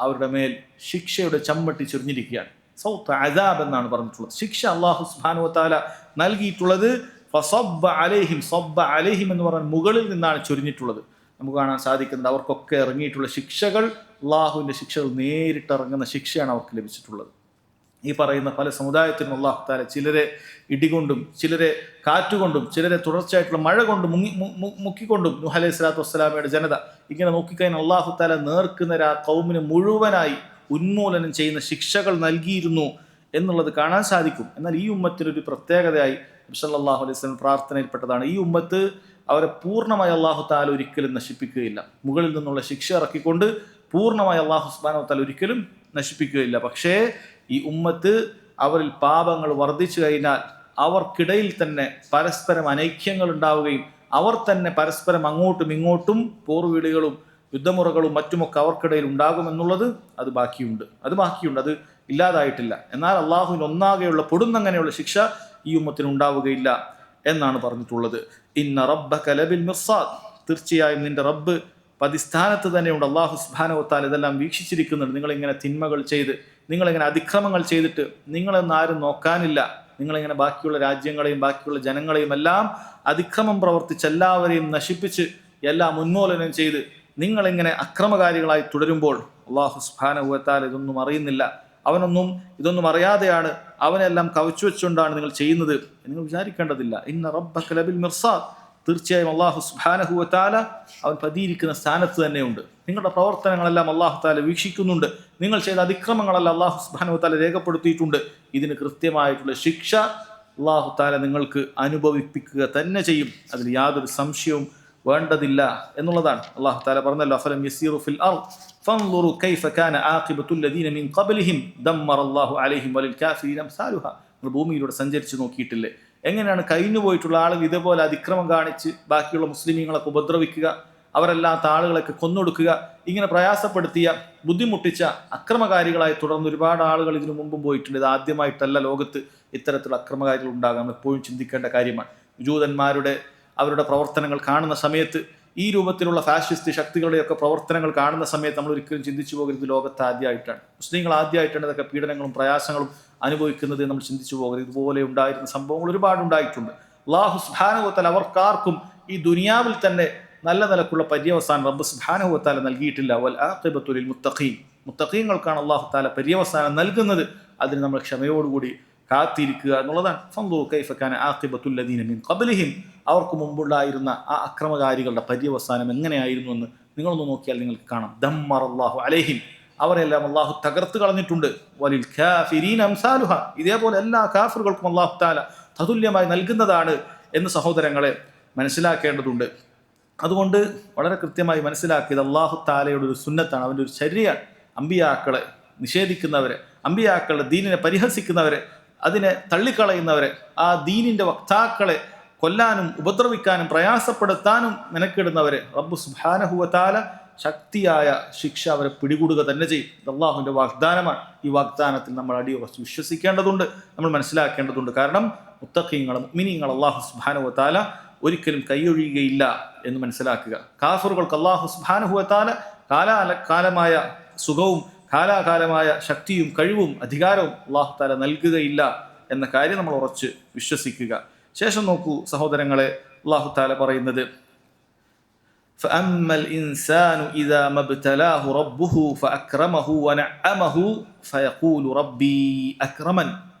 അവരുടെ മേൽ ശിക്ഷയുടെ ചമ്മട്ടി ചൊരിഞ്ഞിരിക്കുകയാണ്. സൗത അദാബ് എന്നാണ് പറഞ്ഞിട്ടുള്ളത്. ശിക്ഷ അല്ലാഹു സുബ്ഹാനഹു വ തആല നൽകിയിട്ടുള്ളത് ഫസബ്ബ അലൈഹിം, സബ്ബ അലൈഹിം എന്ന് പറഞ്ഞാൽ മുകളിൽ നിന്നാണ് ചൊരിഞ്ഞിട്ടുള്ളത്. നമുക്ക് കാണാൻ സാധിക്കുന്നത് അവർക്കൊക്കെ ഇറങ്ങിയിട്ടുള്ള ശിക്ഷകൾ അള്ളാഹുവിൻ്റെ ശിക്ഷകൾ നേരിട്ട് ഇറങ്ങുന്ന ശിക്ഷയാണ് അവർക്ക് ലഭിച്ചിട്ടുള്ളത്. ഈ പറയുന്ന പല സമുദായത്തിനും അല്ലാഹു തആല ചിലരെ ഇടികൊണ്ടും ചിലരെ കാറ്റുകൊണ്ടും ചിലരെ തുടർച്ചയായിട്ടുള്ള മഴ കൊണ്ടും മുക്കിക്കൊണ്ടും നൂഹ് അലൈഹി സ്വലാത്തു വസ്സലാമയുടെ ജനത ഇങ്ങനെ നോക്കിക്കഴിഞ്ഞാൽ അല്ലാഹു തആല നേർക്കുനേരെ ആ ഖൗമിനെ മുഴുവനായി ഉന്മൂലനം ചെയ്യുന്ന ശിക്ഷകൾ നൽകിയിരുന്നു എന്നുള്ളത് കാണാൻ സാധിക്കും. എന്നാൽ ഈ ഉമ്മത്തിനൊരു പ്രത്യേകതയായി നബി സല്ലല്ലാഹു അലൈഹി വസല്ലം പ്രാർത്ഥനയിൽപ്പെട്ടതാണ്, ഈ ഉമ്മത്ത് അവരെ പൂർണ്ണമായി അല്ലാഹു തആല ഒരിക്കലും നശിപ്പിക്കുകയില്ല. മുകളിൽ നിന്നുള്ള ശിക്ഷ ഇറക്കിക്കൊണ്ട് പൂർണ്ണമായി അല്ലാഹു സുബ്ഹാനഹു വ തആല ഒരിക്കലും നശിപ്പിക്കുകയില്ല. പക്ഷേ ഈ ഉമ്മത്ത് അവരിൽ പാപങ്ങൾ വർദ്ധിച്ചു കഴിഞ്ഞാൽ അവർക്കിടയിൽ തന്നെ പരസ്പരം അനൈക്യങ്ങൾ ഉണ്ടാവുകയും അവർ തന്നെ പരസ്പരം അങ്ങോട്ടും ഇങ്ങോട്ടും പോർവിളികളും യുദ്ധമുറകളും മറ്റുമൊക്കെ അവർക്കിടയിൽ ഉണ്ടാകുമെന്നുള്ളത് അത് ബാക്കിയുണ്ട്, അത് ഇല്ലാതായിട്ടില്ല. എന്നാൽ അള്ളാഹുവിന് ഒന്നാകെയുള്ള പൊടുന്നങ്ങനെയുള്ള ശിക്ഷ ഈ ഉമ്മത്തിന് ഉണ്ടാവുകയില്ല എന്നാണ് പറഞ്ഞിട്ടുള്ളത്. ഇന്ന റബ്ബക ലബിൽ മിർസാദ്, തീർച്ചയായും നിന്റെ റബ്ബ് പതിസ്ഥാനത്ത് തന്നെയുണ്ട്. അല്ലാഹു സുബ്ഹാനഹു വ തആല ഇതെല്ലാം വീക്ഷിച്ചിരിക്കുന്നുണ്ട്. നിങ്ങളിങ്ങനെ തിന്മകൾ ചെയ്ത്, നിങ്ങളിങ്ങനെ അതിക്രമങ്ങൾ ചെയ്തിട്ട് നിങ്ങളെന്ന് ആരും നോക്കാനില്ല. നിങ്ങളിങ്ങനെ ബാക്കിയുള്ള രാജ്യങ്ങളെയും ബാക്കിയുള്ള ജനങ്ങളെയും എല്ലാം അതിക്രമം പ്രവർത്തിച്ച് എല്ലാവരെയും നശിപ്പിച്ച് എല്ലാം ഉന്മൂലനം ചെയ്ത് നിങ്ങളിങ്ങനെ അക്രമകാരികളായി തുടരുമ്പോൾ അല്ലാഹു സുബ്ഹാനഹു വ തആല ഇതൊന്നും അറിയുന്നില്ല. അവനൊന്നും ഇതൊന്നും അറിയാതെയാണ്, അവനെല്ലാം കവച്ചു വെച്ചുകൊണ്ടാണ് നിങ്ങൾ ചെയ്യുന്നത്. നിങ്ങൾ വിചാരിക്കേണ്ടതില്ല. ഇന്ന റബ്ബക ലബിൽ മിർസാദ്, തീർച്ചയായും അല്ലാഹു സുബ്ഹാനഹു വ തആല അവൻ പതിയിരിക്കുന്ന സ്ഥാനത്ത് തന്നെയുണ്ട്. നിങ്ങളുടെ പ്രവർത്തനങ്ങളെല്ലാം അല്ലാഹു തആല വീക്ഷിക്കുന്നുണ്ട്. നിങ്ങൾ ചെയ്ത അതിക്രമങ്ങളെല്ലാം അല്ലാഹു സുബ്ഹാനഹു വ തആല രേഖപ്പെടുത്തിയിട്ടുണ്ട്. ഇതിന് കൃത്യമായിട്ടുള്ള ശിക്ഷ അല്ലാഹു തആല നിങ്ങൾക്ക് അനുഭവിപ്പിക്കുക തന്നെ ചെയ്യും. അതിൽ യാതൊരു സംശയവും വേണ്ടതില്ല എന്നുള്ളതാണ്. അല്ലാഹു തആല പറഞ്ഞല്ലോ, അഫലം യസീറു ഫിൽ അർദ് ഫൻദുറു കൈഫ കാന ആഖിബത്തുൽ ലദീന മിൻ ഖബ്ലിഹിം ദമ്മറല്ലാഹു അലൈഹിം വലിൽ കാഫിരീന അംസാലുഹ. ഭൂമിയിലൂടെ സഞ്ചരിച്ച് നോക്കിയിട്ടില്ലേ എങ്ങനെയാണ് കഴിഞ്ഞു പോയിട്ടുള്ള ആളുകൾ ഇതേപോലെ അതിക്രമം കാണിച്ച് ബാക്കിയുള്ള മുസ്ലിമീങ്ങളൊക്കെ ഉപദ്രവിക്കുക, അവരല്ലാത്ത ആളുകളൊക്കെ കൊന്നൊടുക്കുക, ഇങ്ങനെ പ്രയാസപ്പെടുത്തിയ ബുദ്ധിമുട്ടിച്ച അക്രമകാരികളായി തുടർന്ന് ഒരുപാട് ആളുകൾ ഇതിനു മുമ്പും പോയിട്ടുണ്ട്. ഇത് ആദ്യമായിട്ടല്ല ലോകത്ത് ഇത്തരത്തിലുള്ള അക്രമകാരികൾ ഉണ്ടാകാം. എപ്പോഴും ചിന്തിക്കേണ്ട കാര്യമാണ്. ജൂതന്മാരുടെ അവരുടെ പ്രവർത്തനങ്ങൾ കാണുന്ന സമയത്ത്, ഈ രൂപത്തിലുള്ള ഫാഷിസ്റ്റ് ശക്തികളുടെയൊക്കെ പ്രവർത്തനങ്ങൾ കാണുന്ന സമയത്ത് നമ്മൾ ഒരിക്കലും ചിന്തിച്ചു പോകരുത് ലോകത്ത് ആദ്യമായിട്ടാണ്, മുസ്ലിങ്ങൾ ആദ്യമായിട്ടാണ് ഇതൊക്കെ പീഡനങ്ങളും പ്രയാസങ്ങളും അനുഭവിക്കുന്നത് നമ്മൾ ചിന്തിച്ചു പോകരുത്. ഇതുപോലെ ഉണ്ടായിരുന്ന സംഭവങ്ങൾ ഒരുപാട് ഉണ്ടായിട്ടുണ്ട്. അല്ലാഹു സുബ്ഹാനഹു വ തആല അവർക്കാർക്കും ഈ ദുനിയാവിൽ തന്നെ നല്ല നിലക്കുള്ള പര്യവസാനം റബ്ബ് സുബ്ഹാനഹു വ തആല നൽകിയിട്ടില്ല. വൽ ആഖിബത്തു ലിൽ മുത്തഖീൻ, മുത്തഖീങ്ങൾക്കാണ് അല്ലാഹു തആല പര്യവസാനം നൽകുന്നത്. അതിന് നമ്മൾ ക്ഷമയോടുകൂടി കാത്തിരിക്കുക എന്നുള്ളതാണ്. ഫൻദുറു കൈഫ കാന ആഖിബത്തുൽ ലദീന മിൻ ഖബ്ലിഹിം, അവർക്ക് മുമ്പുണ്ടായിരുന്ന ആ അക്രമകാരികളുടെ പര്യവസാനം എങ്ങനെയായിരുന്നു എന്ന് നിങ്ങളൊന്ന് നോക്കിയാൽ നിങ്ങൾക്ക് കാണാം. ദമ്മറല്ലാഹു അലൈഹിം, അവരെല്ലാം അല്ലാഹു തകർത്ത് കളഞ്ഞിട്ടുണ്ട്. വലിൽ കാഫിരീന അംസാലുഹ, ഇതേപോലെ എല്ലാ കാഫിറുകൾക്കും അല്ലാഹു തആല തതുല്യമായി നൽകുന്നതാണ് എന്ന് സഹോദരങ്ങളെ മനസ്സിലാക്കേണ്ടതുണ്ട്. അതുകൊണ്ട് വളരെ കൃത്യമായി മനസ്സിലാക്കിയത് അല്ലാഹു തആലയുടെ ഒരു സുന്നത്താണ്, അവൻ്റെ ഒരു ശരിയാണ്. അമ്പിയാക്കളെ നിഷേധിക്കുന്നവരെ, അമ്പിയാക്കളുടെ ദീനിനെ പരിഹസിക്കുന്നവരെ, അതിനെ തള്ളിക്കളയുന്നവരെ, ആ ദീനിൻ്റെ വക്താക്കളെ കൊല്ലാനും ഉപദ്രവിക്കാനും പ്രയാസപ്പെടുത്താനും മെനക്കിടുന്നവരെ റബ്ബ് സുബ്ഹാനഹു വ തആല ശക്തിയായ ശിക്ഷ അവരെ പിടികൂടുക തന്നെ ചെയ്യും. ഇത് അല്ലാഹുവിൻ്റെ വാഗ്ദാനമാണ്. ഈ വാഗ്ദാനത്തിൽ നമ്മൾ അടിയുറച്ച് വിശ്വസിക്കേണ്ടതുണ്ട്, നമ്മൾ മനസ്സിലാക്കേണ്ടതുണ്ട്. കാരണം മുത്തഖീങ്ങൾ, മുഅ്മിനീങ്ങൾ അല്ലാഹു സുബ്ഹാനഹു വ തആല ഒരിക്കലും കൈയൊഴിയുകയില്ല എന്ന് മനസ്സിലാക്കുക. കാഫിറുകൾക്ക് അല്ലാഹു സുബ്ഹാനഹു വ തആല കാലാകാലമായ സുഖവും കാലാകാലമായ ശക്തിയും കഴിവും അധികാരവും അല്ലാഹു തആല നൽകുകയില്ല എന്ന കാര്യം നമ്മൾ ഉറച്ച് വിശ്വസിക്കുക. ശേഷം നോക്കൂ സഹോദരങ്ങളെ, അല്ലാഹു തആല പറയുന്നത് فأما الإنسان إذا ما ابتلاه ربه فأكرمه ونعمه فيقول ربي أكرمن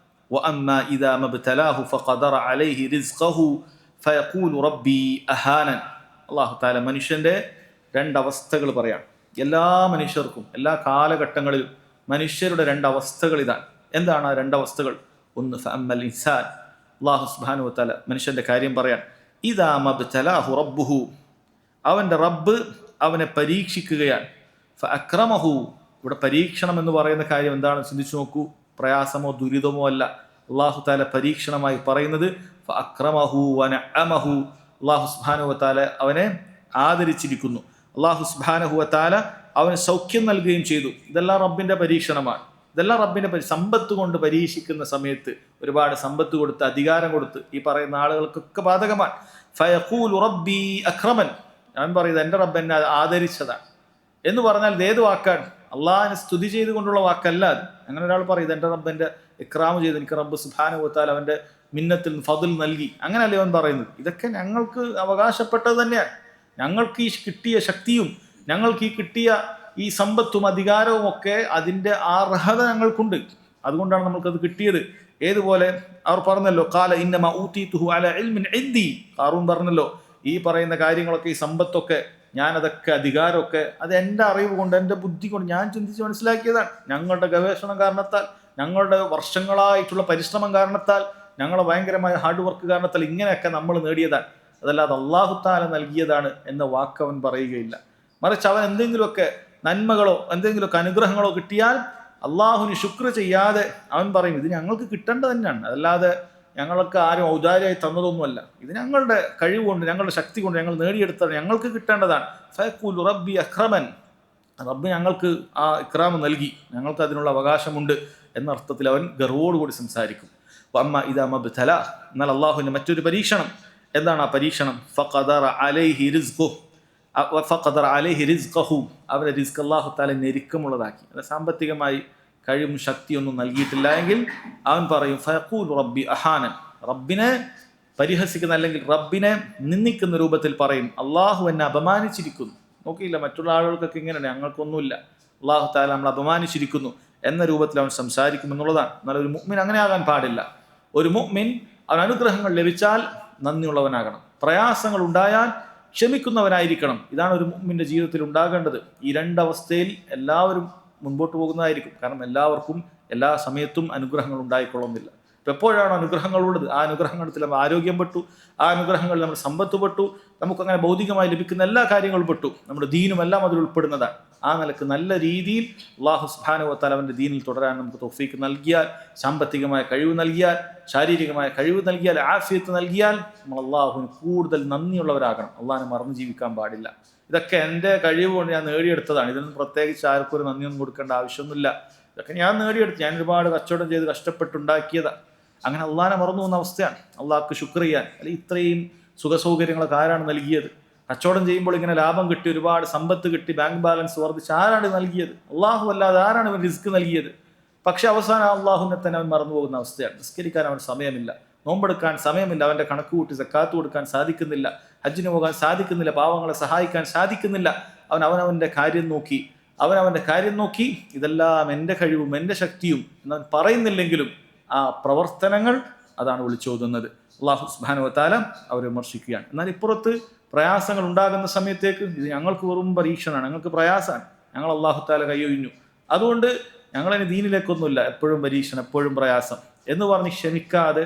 وأما إذا ما ابتلاه فقدر عليه رزقه فيقول ربي أهانن. അല്ലാഹു തആല മനുഷ്യൻ്റെ രണ്ടവസ്ഥകൾ പറയാം. എല്ലാ മനുഷ്യർക്കും എല്ലാ കാലഘട്ടങ്ങളിലും മനുഷ്യരുടെ രണ്ടവസ്ഥകൾ ഇതാണ്. എന്താണ് ആ രണ്ടവസ്ഥകൾ? ഒന്ന് ഫഅമ്മൽ ഇൻസാൻ, അല്ലാഹു സുബ്ഹാനഹു വ തആല മനുഷ്യൻ്റെ കാര്യം പറയാൻ. ഇദാ മബ്തലാഹു റബ്ബുഹു, അവൻ്റെ റബ്ബ് അവനെ പരീക്ഷിക്കുകയാണ്. ഫഅക്രമഹു, ഇവിടെ പരീക്ഷണം എന്ന് പറയുന്ന കാര്യം എന്താണെന്ന് ചിന്തിച്ചു നോക്കൂ. പ്രയാസമോ ദുരിതമോ അല്ല. അല്ലാഹു തആല പരീക്ഷണമായി പറയുന്നത് ഫഅക്രമഹു വനഅമഹു, അല്ലാഹു സുബ്ഹാനഹു വ തആല അവനെ ആദരിച്ചിരിക്കുന്നു. അല്ലാഹു സുബ്ഹാനഹു വ തആല അവന് സൗഖ്യം നൽകുകയും ചെയ്തു. ഇതെല്ലാം റബ്ബിൻ്റെ പരീക്ഷണമാണ്. ഇതെല്ലാം റബ്ബിൻ്റെ സമ്പത്ത് കൊണ്ട് പരീക്ഷിക്കുന്ന സമയത്ത് ഒരുപാട് സമ്പത്ത് കൊടുത്ത് അധികാരം കൊടുത്ത് ഈ പറയുന്ന ആളുകൾക്കൊക്കെ ബാധകമാണ്. ഫയഖൂലു റബ്ബി അക്രമൻ, ഞാൻ പറയുന്നത് എൻ്റെ റബ്ബ് എന്നെ ആദരിച്ചതാണ് എന്ന് പറഞ്ഞാൽ ഇത് ഏത് വാക്കാണ്? അള്ളാഹിനെ സ്തുതി ചെയ്തുകൊണ്ടുള്ള വാക്കല്ല അത്. അങ്ങനെ ഒരാൾ പറയും എൻ്റെ റബ്ബ് എൻ്റെ ഇക്റാം ചെയ്ത്, എനിക്ക് റബ്ബ് സുബ്ഹാനഹു വ തആല അവൻ്റെ മിന്നത്തിൽ ഫضൽ നൽകി, അങ്ങനെയല്ലേ അവൻ പറയുന്നത്. ഇതൊക്കെ ഞങ്ങൾക്ക് അവകാശപ്പെട്ടത് തന്നെയാണ്. ഞങ്ങൾക്ക് ഈ കിട്ടിയ ശക്തിയും ഞങ്ങൾക്ക് ഈ കിട്ടിയ ഈ സമ്പത്തും അധികാരവും ഒക്കെ അതിൻ്റെ അർഹത ഞങ്ങൾക്കുണ്ട്. അതുകൊണ്ടാണ് നമ്മൾക്കത് കിട്ടിയത്. ഏതുപോലെ അവർ പറഞ്ഞല്ലോ, ഖാല ഇന്നമാ ഊതീതുഹു അലാ ഇൽമിൻ ഇൻദി, ഖാറൂൻ പറഞ്ഞല്ലോ ഈ പറയുന്ന കാര്യങ്ങളൊക്കെ, ഈ സമ്പത്തൊക്കെ, ഞാനതൊക്കെ അധികാരമൊക്കെ അത് എൻ്റെ അറിവ് കൊണ്ട് എൻ്റെ ബുദ്ധി കൊണ്ട് ഞാൻ ചിന്തിച്ച് മനസ്സിലാക്കിയതാണ്. ഞങ്ങളുടെ ഗവേഷണം കാരണത്താൽ, ഞങ്ങളുടെ വർഷങ്ങളായിട്ടുള്ള പരിശ്രമം കാരണത്താൽ, ഞങ്ങളുടെ ഭയങ്കരമായ ഹാർഡ് വർക്ക് കാരണത്താൽ ഇങ്ങനെയൊക്കെ നമ്മൾ നേടിയതാണ്. അതല്ലാതെ അല്ലാഹു തആല നൽകിയതാണ് എന്ന വാക്ക് അവൻ പറയുകയില്ല. മറിച്ച് അവൻ എന്തെങ്കിലുമൊക്കെ നന്മകളോ എന്തെങ്കിലുമൊക്കെ അനുഗ്രഹങ്ങളോ കിട്ടിയാൽ അള്ളാഹുവിന് ശുക്ർ ചെയ്യാതെ അവൻ പറയും ഇത് ഞങ്ങൾക്ക് കിട്ടേണ്ടത് തന്നെയാണ്, അതല്ലാതെ ഞങ്ങൾക്ക് ആരും ഔദാര്യമായി തന്നതൊന്നുമല്ല, ഇത് ഞങ്ങളുടെ കഴിവുകൊണ്ട് ഞങ്ങളുടെ ശക്തി കൊണ്ട് ഞങ്ങൾ നേടിയെടുത്തത് ഞങ്ങൾക്ക് കിട്ടേണ്ടതാണ്. ഫയഖൂലു റബ്ബി അക്രമൻ, റബ്ബ് ഞങ്ങൾക്ക് ആ ഇക്റാം നൽകി, ഞങ്ങൾക്ക് അതിനുള്ള അവകാശമുണ്ട് എന്ന അർത്ഥത്തിൽ അവൻ ഗർവോടുകൂടി സംസാരിക്കും. അമ്മ ഇദാ മബ്തല, എന്നാൽ അള്ളാഹുവിൻ്റെ മറ്റൊരു പരീക്ഷണം. എന്താണ് ആ പരീക്ഷണം? ഫഖദറ അലൈഹി റിസ്ഖഹു, അവരുടെ റിസ്ക് അല്ലാഹു തആല ഞെരുക്കമുള്ളതാക്കി. അത് സാമ്പത്തികമായി കഴിവും ശക്തിയൊന്നും നൽകിയിട്ടില്ല എങ്കിൽ അവൻ പറയും ഫയഖൂൽ റബ്ബി അഹാനൻ, റബ്ബിനെ പരിഹസിക്കുന്ന അല്ലെങ്കിൽ റബ്ബിനെ നിന്ദിക്കുന്ന രൂപത്തിൽ പറയും അള്ളാഹു എന്നെ അപമാനിച്ചിരിക്കുന്നു. നോക്കിയില്ല മറ്റുള്ള ആളുകൾക്കൊക്കെ ഇങ്ങനെയാണ്, ഞങ്ങൾക്കൊന്നുമില്ല, അള്ളാഹു തആല നമ്മൾ അപമാനിച്ചിരിക്കുന്നു എന്ന രൂപത്തിൽ അവൻ സംസാരിക്കും എന്നുള്ളതാണ്. എന്നാൽ ഒരു മുഅ്മിൻ അങ്ങനെ ആകാൻ പാടില്ല. ഒരു മുഅ്മിൻ അവൻ അനുഗ്രഹങ്ങൾ ലഭിച്ചാൽ നന്ദിയുള്ളവനാകണം, പ്രയാസങ്ങൾ ഉണ്ടായാൽ ക്ഷമിക്കുന്നവനായിരിക്കണം. ഇതാണ് ഒരു മുഅ്മിൻ്റെ ജീവിതത്തിൽ ഉണ്ടാകേണ്ടത്. ഈ രണ്ടവസ്ഥയിൽ എല്ലാവരും മുൻപോട്ട് പോകുന്നതായിരിക്കും. കാരണം എല്ലാവർക്കും എല്ലാ സമയത്തും അനുഗ്രഹങ്ങൾ ഉണ്ടായിക്കൊള്ളുന്നില്ല. ഇപ്പം എപ്പോഴാണ് അനുഗ്രഹങ്ങളുള്ളത്, ആ അനുഗ്രഹങ്ങളിൽ നമ്മൾ ആരോഗ്യം പെട്ടു, ആ അനുഗ്രഹങ്ങളിൽ നമ്മൾ സമ്പത്ത് പെട്ടു, നമുക്കങ്ങനെ ഭൗതികമായി ലഭിക്കുന്ന എല്ലാ കാര്യങ്ങളും പെട്ടു, നമ്മുടെ ദീനും എല്ലാം അതിൽ ഉൾപ്പെടുന്നതാണ്. ആ നിലക്ക് നല്ല രീതിയിൽ അള്ളാഹു സുബ്ഹാനഹു വ തആല അവൻ്റെ ദീനിൽ തുടരാൻ നമുക്ക് തൗഫീക്ക് നൽകിയാൽ, സാമ്പത്തികമായ കഴിവ് നൽകിയാൽ, ശാരീരികമായ കഴിവ് നൽകിയാൽ, ആഫിയത്ത് നൽകിയാൽ നമ്മൾ അള്ളാഹുവിന് കൂടുതൽ നന്ദിയുള്ളവരാകണം. അള്ളാഹിനെ മറന്ന് ജീവിക്കാൻ പാടില്ല. ഇതൊക്കെ എൻ്റെ കഴിവ് കൊണ്ട് ഞാൻ നേടിയെടുത്തതാണ്, ഇതിനൊന്നും പ്രത്യേകിച്ച് ആർക്കും ഒരു നന്ദിയൊന്നും കൊടുക്കേണ്ട ആവശ്യമൊന്നുമില്ല. ഇതൊക്കെ ഞാൻ നേടിയെടുത്ത്, ഞാൻ ഒരുപാട് കച്ചവടം ചെയ്ത് കഷ്ടപ്പെട്ടുണ്ടാക്കിയതാണ്. അങ്ങനെ അള്ളാഹിനെ മറന്നു പോകുന്ന അവസ്ഥയാണ്. അള്ളാഹ്ക്ക് ശുക്ർ ചെയ്യാൻ, അല്ലെങ്കിൽ ഇത്രയും സുഖസൗകര്യങ്ങളൊക്കെ ആരാണ് നൽകിയത്? കച്ചവടം ചെയ്യുമ്പോൾ ഇങ്ങനെ ലാഭം കിട്ടി, ഒരുപാട് സമ്പത്ത് കിട്ടി, ബാങ്ക് ബാലൻസ് വർദ്ധിച്ച് ആരാണ് നൽകിയത്? അള്ളാഹു അല്ലാതെ ആരാണ് അവൻ റിസ്ക് നൽകിയത്? പക്ഷെ അവസാനം അള്ളാഹുവിനെ തന്നെ അവൻ മറന്നു പോകുന്ന അവസ്ഥയാണ്. നിസ്കരിക്കാൻ അവൻ സമയമില്ല, നോമ്പെടുക്കാൻ സമയമില്ല, അവൻ്റെ കണക്ക് കൂട്ടി സക്കാത്ത് കൊടുക്കാൻ സാധിക്കുന്നില്ല, ഹജ്ജിന് പോകാൻ സാധിക്കുന്നില്ല, പാവങ്ങളെ സഹായിക്കാൻ സാധിക്കുന്നില്ല. അവനവൻ്റെ കാര്യം നോക്കി, അവനവൻ്റെ കാര്യം നോക്കി ഇതെല്ലാം എൻ്റെ കഴിവും എൻ്റെ ശക്തിയും എന്നവൻ പറയുന്നില്ലെങ്കിലും ആ പ്രവർത്തനങ്ങൾ അതാണ് വിളിച്ചോതുന്നത്. അള്ളാഹു സുബ്ഹാനഹു വ തആല അവരെ വിമർശിക്കുകയാണ്. എന്നാൽ ഇപ്പുറത്ത് പ്രയാസങ്ങൾ ഉണ്ടാകുന്ന സമയത്തേക്ക് ഇത് ഞങ്ങൾക്ക് വെറും പരീക്ഷണമാണ്, ഞങ്ങൾക്ക് പ്രയാസമാണ്, ഞങ്ങൾ അള്ളാഹു തആല കൈയൊഴിഞ്ഞു, അതുകൊണ്ട് ഞങ്ങളതിന് ദീനിലേക്കൊന്നുമില്ല, എപ്പോഴും പരീക്ഷണം, എപ്പോഴും പ്രയാസം എന്ന് പറഞ്ഞ് ക്ഷമിക്കാതെ,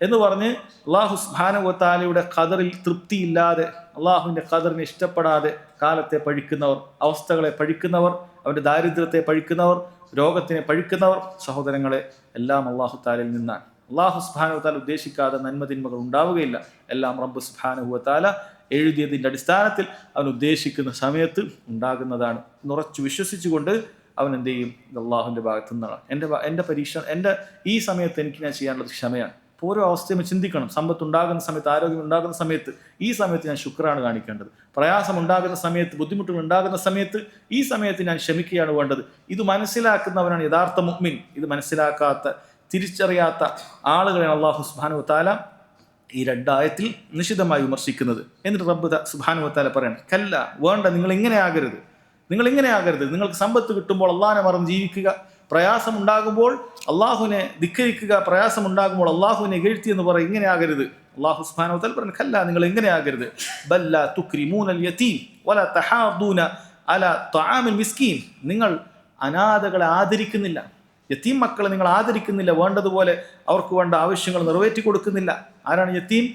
എന്ന് പറഞ്ഞ് അള്ളാഹു സുബ്ഹാനഹു വ തആലയുടെ ഖദറിൽ തൃപ്തിയില്ലാതെ, അള്ളാഹുവിൻ്റെ ഖദറിനെ ഇഷ്ടപ്പെടാതെ കാലത്തെ പഴിക്കുന്നവർ, അവസ്ഥകളെ പഴിക്കുന്നവർ, അവൻ്റെ ദാരിദ്ര്യത്തെ പഴിക്കുന്നവർ, രോഗത്തിനെ പഴിക്കുന്നവർ, സഹോദരങ്ങളെ എല്ലാം അള്ളാഹു തആലയിൽ നിന്നാണ്. അള്ളാഹു സുബ്ഹാനഹു വ തആല ഉദ്ദേശിക്കാതെ നന്മതിന്മകൾ ഉണ്ടാവുകയില്ല. എല്ലാം റബ്ബ് സുബ്ഹാനഹു വ തആല എഴുതിയതിൻ്റെ അടിസ്ഥാനത്തിൽ അവൻ ഉദ്ദേശിക്കുന്ന സമയത്ത് ഉണ്ടാകുന്നതാണ് എന്നുറച്ചു വിശ്വസിച്ചുകൊണ്ട് അവൻ എന്ത് ചെയ്യും? ഇത് അള്ളാഹുവിൻ്റെ ഭാഗത്തു നിന്നാണ്. എൻ്റെ പരീക്ഷ, എൻ്റെ ഈ സമയത്ത് എനിക്ക് ഞാൻ ചെയ്യാനുള്ളത് ക്ഷമയാണ്. ഇപ്പോൾ ഓരോ അവസ്ഥയും ചിന്തിക്കണം. സമ്പത്ത് ഉണ്ടാകുന്ന സമയത്ത്, ആരോഗ്യം ഉണ്ടാകുന്ന സമയത്ത്, ഈ സമയത്ത് ഞാൻ ശുക്രാണ് കാണിക്കേണ്ടത്. പ്രയാസം ഉണ്ടാകുന്ന സമയത്ത്, ബുദ്ധിമുട്ടുകൾ ഉണ്ടാകുന്ന സമയത്ത്, ഈ സമയത്ത് ഞാൻ ക്ഷമിക്കുകയാണ് വേണ്ടത്. ഇത് മനസ്സിലാക്കുന്നവനാണ് യഥാർത്ഥ മുഅ്മിൻ. ഇത് മനസ്സിലാക്കാത്ത, തിരിച്ചറിയാത്ത ആളുകളെയാണ് അള്ളാഹു സുബ്ഹാനഹു വ തആല ഈ രണ്ടായത്തിൽ നിശിതമായി വിമർശിക്കുന്നത്. എന്നിട്ട് റബ്ബ് സുബ്ഹാനഹു വ തആല പറയണം, കല്ല, വേണ്ട, നിങ്ങൾ ഇങ്ങനെ ആകരുത്, നിങ്ങൾക്ക് സമ്പത്ത് കിട്ടുമ്പോൾ അള്ളാഹിനെ മറന്ന് ജീവിക്കുക, പ്രയാസം ഉണ്ടാകുമ്പോൾ അള്ളാഹുവിനെ ധിക്കരിക്കുക, പ്രയാസം ഉണ്ടാകുമ്പോൾ അള്ളാഹുവിനെ ഇകഴ്ത്തി എന്ന് പറയും, ഇങ്ങനെ ആകരുത്. അള്ളാഹു സുബ്ഹാനഹു വ തആല പറഞ്ഞു, കല്ല, നിങ്ങൾ ഇങ്ങനെ ആകരുത്. ബല്ല തുക്രിമൂനൽ യതീം വല തഹാദൂന അലാ തആമിൽ മിസ്കീൻ. നിങ്ങൾ അനാഥകളെ ആദരിക്കുന്നില്ല, യതീം മക്കളെ നിങ്ങൾ ആദരിക്കുന്നില്ല, വേണ്ടതുപോലെ അവർക്ക് വേണ്ട ആവശ്യങ്ങൾ നിറവേറ്റി കൊടുക്കുന്നില്ല. ആരാണ് യതീം?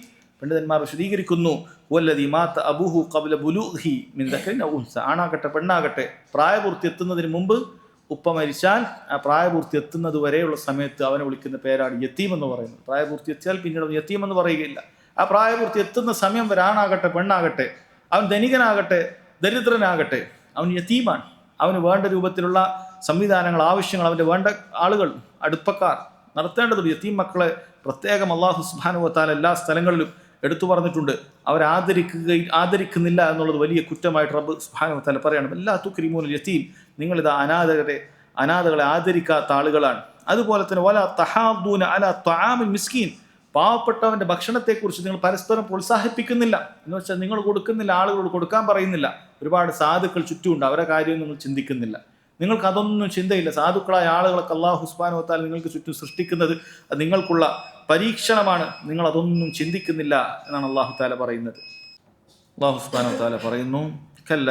പണ്ഡിതന്മാർ വിശദീകരിക്കുന്നു, വല്ലദീ മാത അബൂഹു ഖബ്ല ബുലൂഹി മിൻ ദക്കരിൻ ഔ ഉൻസ. ആണാകട്ടെ പെണ്ണാകട്ടെ, പ്രായപൂർത്തി എത്തുന്നതിന് മുമ്പ് ഉപ്പ മരിച്ചാൽ ആ പ്രായപൂർത്തി എത്തുന്നത് വരെയുള്ള സമയത്ത് അവനെ വിളിക്കുന്ന പേരാണ് യതീം എന്ന് പറയുന്നത്. പ്രായപൂർത്തി എത്തിയാൽ പിന്നീട് യതീം എന്ന് പറയുകയില്ല. ആ പ്രായപൂർത്തി എത്തുന്ന സമയം വരെ ആണാകട്ടെ പെണ്ണാകട്ടെ, അവൻ ധനികനാകട്ടെ ദരിദ്രനാകട്ടെ, അവൻ യതീമാണ്. അവന് വേണ്ട രൂപത്തിലുള്ള സംവിധാനങ്ങൾ, ആവശ്യങ്ങൾ അവൻ്റെ വേണ്ട ആളുകൾ, അടുപ്പക്കാർ നടത്തേണ്ടതുണ്ട്. യതീം മക്കളെ പ്രത്യേകം അള്ളാഹു സുബ്ഹാനഹു വ തആല എല്ലാ സ്ഥലങ്ങളിലും എടുത്തു പറഞ്ഞിട്ടുണ്ട്. ആദരിക്കുന്നില്ല എന്നുള്ളത് വലിയ കുറ്റമായിട്ട് റബ്ബ് സുബ്ഹാനഹു വ തആല പറയണം. എല്ലാ തുക്രിമൂനൽ യതീം, നിങ്ങളിത് അനാഥകളെ ആദരിക്കാത്ത ആളുകളാണ്. അതുപോലെ തന്നെ വല തഹാദൂന അലാ തആമിൽ മിസ്കീൻ, പാവപ്പെട്ടവൻ്റെ ഭക്ഷണത്തെക്കുറിച്ച് നിങ്ങൾ പരസ്പരം പ്രോത്സാഹിപ്പിക്കുന്നില്ല എന്ന് വെച്ചാൽ നിങ്ങൾ കൊടുക്കുന്നില്ല, ആളുകളോട് കൊടുക്കാൻ പറയുന്നില്ല. ഒരുപാട് സാധുക്കൾ ചുറ്റുമുണ്ട്, അവരുടെ കാര്യം നിങ്ങൾ ചിന്തിക്കുന്നില്ല, നിങ്ങൾക്ക് അതൊന്നും ചിന്തയില്ല. സാധുക്കളായ ആളുകളൊക്കെ അല്ലാഹു സുബ്ഹാനഹു വ തആല നിങ്ങൾക്ക് ചുറ്റും സൃഷ്ടിക്കുന്നത് അത് നിങ്ങൾക്കുള്ള പരീക്ഷണമാണ്, നിങ്ങൾ അതൊന്നും ചിന്തിക്കുന്നില്ല എന്നാണ് അല്ലാഹു തആല പറയുന്നത്. അല്ലാഹു സുബ്ഹാനഹു വ തആല പറയുന്നു, കല്ല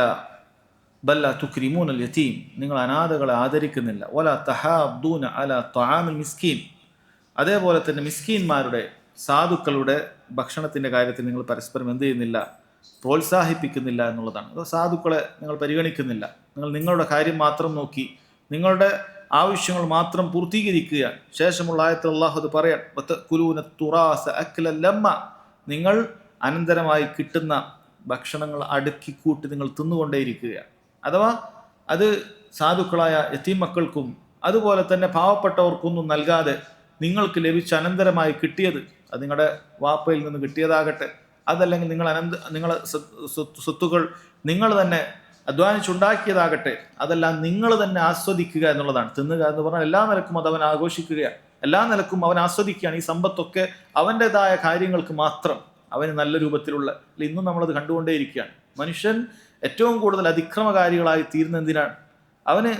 ബല്ല തുക്രിമൂനൽ യതീം, നിങ്ങൾ അനാഥകളെ ആദരിക്കുന്നില്ല, വലാ തഹാദൂന അലാ തആമിൽ മിസ്കീൻ, അതേപോലെ തന്നെ മിസ്കീന്മാരുടെ, സാധുക്കളുടെ ഭക്ഷണത്തിൻ്റെ കാര്യത്തിൽ നിങ്ങൾ പരസ്പരം എന്ത് ചെയ്യുന്നില്ല? പ്രോത്സാഹിപ്പിക്കുന്നില്ല എന്നുള്ളതാണ്. അത് സാധുക്കളെ നിങ്ങൾ പരിഗണിക്കുന്നില്ല, നിങ്ങൾ നിങ്ങളുടെ കാര്യം മാത്രം നോക്കി നിങ്ങളുടെ ആവശ്യങ്ങൾ മാത്രം പൂർത്തീകരിക്കുക. ശേഷമുള്ള ആയത്തിൽ അല്ലാഹു അത് പറയാൻ, വതകുലൂന തുറാസ അക്ലൻ ലമ്മ, നിങ്ങൾ അനന്തരമായി കിട്ടുന്ന ഭക്ഷണങ്ങൾ അടുക്കിക്കൂട്ടി നിങ്ങൾ തിന്നുകൊണ്ടേയിരിക്കുക. അഥവാ അത് സാധുക്കളായ യതീം മക്കൾക്കും അതുപോലെ തന്നെ പാവപ്പെട്ടവർക്കൊന്നും നൽകാതെ നിങ്ങൾക്ക് ലഭിച്ച അനന്തരമായി കിട്ടിയത്, അത് നിങ്ങളുടെ വാപ്പയിൽ നിന്ന് കിട്ടിയതാകട്ടെ, അതല്ലെങ്കിൽ നിങ്ങളെ സ്വത്തുകൾ നിങ്ങൾ തന്നെ അധ്വാനിച്ചുണ്ടാക്കിയതാകട്ടെ, അതെല്ലാം നിങ്ങൾ തന്നെ ആസ്വദിക്കുക എന്നുള്ളതാണ്. തിന്നുക എന്ന് പറഞ്ഞാൽ എല്ലാ നിലക്കും അത് അവൻ ആഘോഷിക്കുകയാണ്, എല്ലാ നിലക്കും അവൻ ആസ്വദിക്കുകയാണ്. ഈ സമ്പത്തൊക്കെ അവൻ്റെതായ കാര്യങ്ങൾക്ക് മാത്രം, അവന് നല്ല രൂപത്തിലുള്ള, ഇന്നും നമ്മളത് കണ്ടുകൊണ്ടേയിരിക്കുകയാണ്. മനുഷ്യൻ ഏറ്റവും കൂടുതൽ അതിക്രമകാരികളായി തീരുന്ന എന്തിനാണ്? അവന്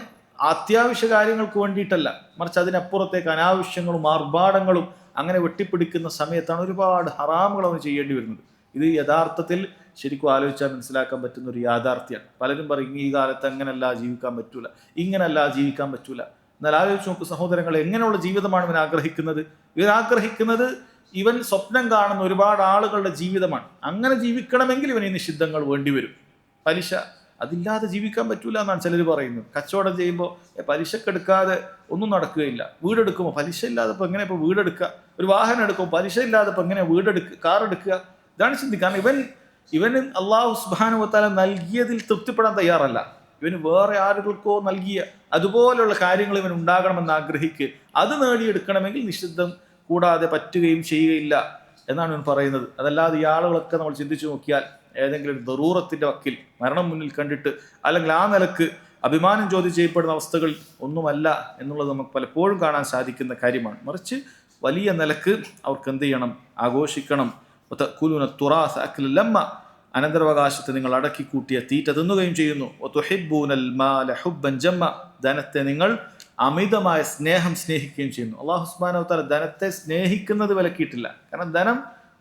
അത്യാവശ്യ കാര്യങ്ങൾക്ക് വേണ്ടിയിട്ടല്ല, മറിച്ച് അതിനപ്പുറത്തേക്ക് അനാവശ്യങ്ങളും ആർഭാടങ്ങളും അങ്ങനെ വെട്ടിപ്പിടിക്കുന്ന സമയത്താണ് ഒരുപാട് ഹറാമുകൾ അവന് ചെയ്യേണ്ടി വരുന്നത്. ഇത് യഥാർത്ഥത്തിൽ ശരിക്കും ആലോചിച്ചാൽ മനസ്സിലാക്കാൻ പറ്റുന്ന ഒരു യാഥാർത്ഥ്യമാണ്. പലരും പറയും ഈ കാലത്ത് അങ്ങനെയല്ല ജീവിക്കാൻ പറ്റൂല, ഇങ്ങനെയല്ല ജീവിക്കാൻ പറ്റൂല. എന്നാൽ ആലോചിച്ച് നോക്ക് സഹോദരങ്ങൾ, എങ്ങനെയുള്ള ജീവിതമാണ് ഇവൻ ആഗ്രഹിക്കുന്നത്? ഇവൻ ആഗ്രഹിക്കുന്നത് ഇവൻ സ്വപ്നം കാണുന്ന ഒരുപാട് ആളുകളുടെ ജീവിതമാണ്. അങ്ങനെ ജീവിക്കണമെങ്കിൽ ഇവൻ ഈ നിഷിദ്ധങ്ങൾ വേണ്ടിവരും. പലിശ അതില്ലാതെ ജീവിക്കാൻ പറ്റൂല എന്നാണ് ചിലർ പറയുന്നത്. കച്ചവടം ചെയ്യുമ്പോൾ പലിശക്കെടുക്കാതെ ഒന്നും നടക്കുകയില്ല. വീടെടുക്കുമ്പോൾ പലിശ ഇല്ലാതെ ഇപ്പോൾ എങ്ങനെ ഇപ്പോൾ വീടെടുക്കുക? ഒരു വാഹനം എടുക്കുമ്പോൾ പലിശ ഇല്ലാതെ ഇപ്പോൾ എങ്ങനെ കാർ എടുക്കുക? ഇതാണ് ചിന്തിക്കുക. കാരണം ഇവന് അള്ളാഹു സുബ്ഹാനഹു വ തആല നൽകിയതിൽ തൃപ്തിപ്പെടാൻ തയ്യാറല്ല. ഇവന് വേറെ ആരുകൾക്കോ നൽകിയ അതുപോലുള്ള കാര്യങ്ങൾ ഇവൻ ഉണ്ടാകണമെന്ന് ആഗ്രഹിക്കുക. അത് നേടിയെടുക്കണമെങ്കിൽ നിഷിദ്ധം കൂടാതെ പറ്റുകയും ചെയ്യുകയില്ല എന്നാണ് ഇവൻ പറയുന്നത്. അതല്ലാതെ ഈ ആളുകളൊക്കെ നമ്മൾ ചിന്തിച്ചു നോക്കിയാൽ ഏതെങ്കിലും ഒരു ദറൂറത്തിന്റെ വക്കിൽ മരണം മുന്നിൽ കണ്ടിട്ട് അല്ലെങ്കിൽ ആ നിലക്ക് അഭിമാനം ചോദ്യം ചെയ്യപ്പെടുന്ന അവസ്ഥകൾ ഒന്നുമല്ല എന്നുള്ളത് നമുക്ക് പലപ്പോഴും കാണാൻ സാധിക്കുന്ന കാര്യമാണ്. മറിച്ച് വലിയ നിലക്ക് അവർക്ക് എന്ത് ചെയ്യണം? ആഘോഷിക്കണം. അനന്തരാവകാശത്തെ നിങ്ങൾ അടക്കിക്കൂട്ടിയ തീറ്റ തിന്നുകയും ചെയ്യുന്നു. ധനത്തെ നിങ്ങൾ അമിതമായ സ്നേഹം സ്നേഹിക്കുകയും ചെയ്യുന്നു. അല്ലാഹു സുബ്ഹാനഹു വ തആല ധനത്തെ സ്നേഹിക്കുന്നത് വിലക്കിയിട്ടില്ല. കാരണം ധനം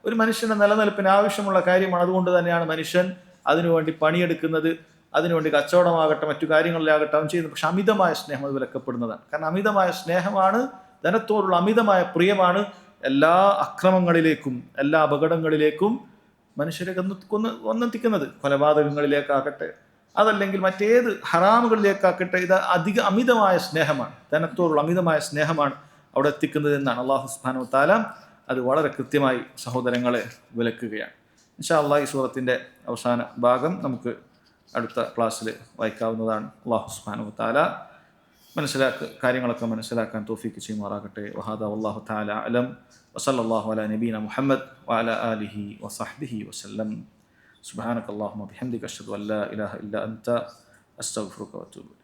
ഒരു മനുഷ്യന്റെ നിലനിൽപ്പിന് ആവശ്യമുള്ള കാര്യമാണ്. അതുകൊണ്ട് തന്നെയാണ് മനുഷ്യൻ അതിനുവേണ്ടി പണിയെടുക്കുന്നത്, അതിനുവേണ്ടി കച്ചവടമാകട്ടെ മറ്റു കാര്യങ്ങളിലാകട്ടെ അവൻ ചെയ്യുന്നത്. പക്ഷെ അമിതമായ സ്നേഹം അത് വിലക്കപ്പെടുന്നതാണ്. കാരണം അമിതമായ സ്നേഹമാണ്, ധനത്തോടുള്ള അമിതമായ പ്രിയമാണ് എല്ലാ അക്രമങ്ങളിലേക്കും എല്ലാ അപകടങ്ങളിലേക്കും മനുഷ്യരെ വന്നെത്തിക്കുന്നത്. കൊലപാതകങ്ങളിലേക്കാകട്ടെ അതല്ലെങ്കിൽ മറ്റേത് ഹറാമുകളിലേക്കാകട്ടെ, ഇത് അമിതമായ സ്നേഹമാണ്, ധനത്തോടുള്ള അമിതമായ സ്നേഹമാണ് അവിടെ എത്തിക്കുന്നത് എന്നാണ് അല്ലാഹു സുബ്ഹാനഹു വ തആല അത് വളരെ കൃത്യമായി സഹോദരങ്ങളെ വിലക്കുകയാണ്. ഇൻഷാ അല്ലാഹ് ഈ സൂറത്തിൻ്റെ അവസാന ഭാഗം നമുക്ക് അടുത്ത ക്ലാസ്സിൽ വായിക്കാവുന്നതാണ്. അല്ലാഹു സുബ്ഹാനഹു വ തആല കാര്യങ്ങളൊക്കെ മനസ്സിലാക്കാൻ തൗഫീഖ് ചെയ്യുമാറാകട്ടെ. വഹാദാ വല്ലാഹു തആല അലം വസല്ലല്ലാഹു അലാ നബീന മുഹമ്മദ് വഅലാ ആലിഹി വസഹ്ബിഹി വസല്ലം. സുബ്ഹാനക അല്ലാഹുമ്മ ബിഹംദിക അശ്ഹദു അൻ ലാ ഇലാഹ ഇല്ല അൻത അസ്തഗ്ഫിറുക വഅതൂബു ഇലൈക്.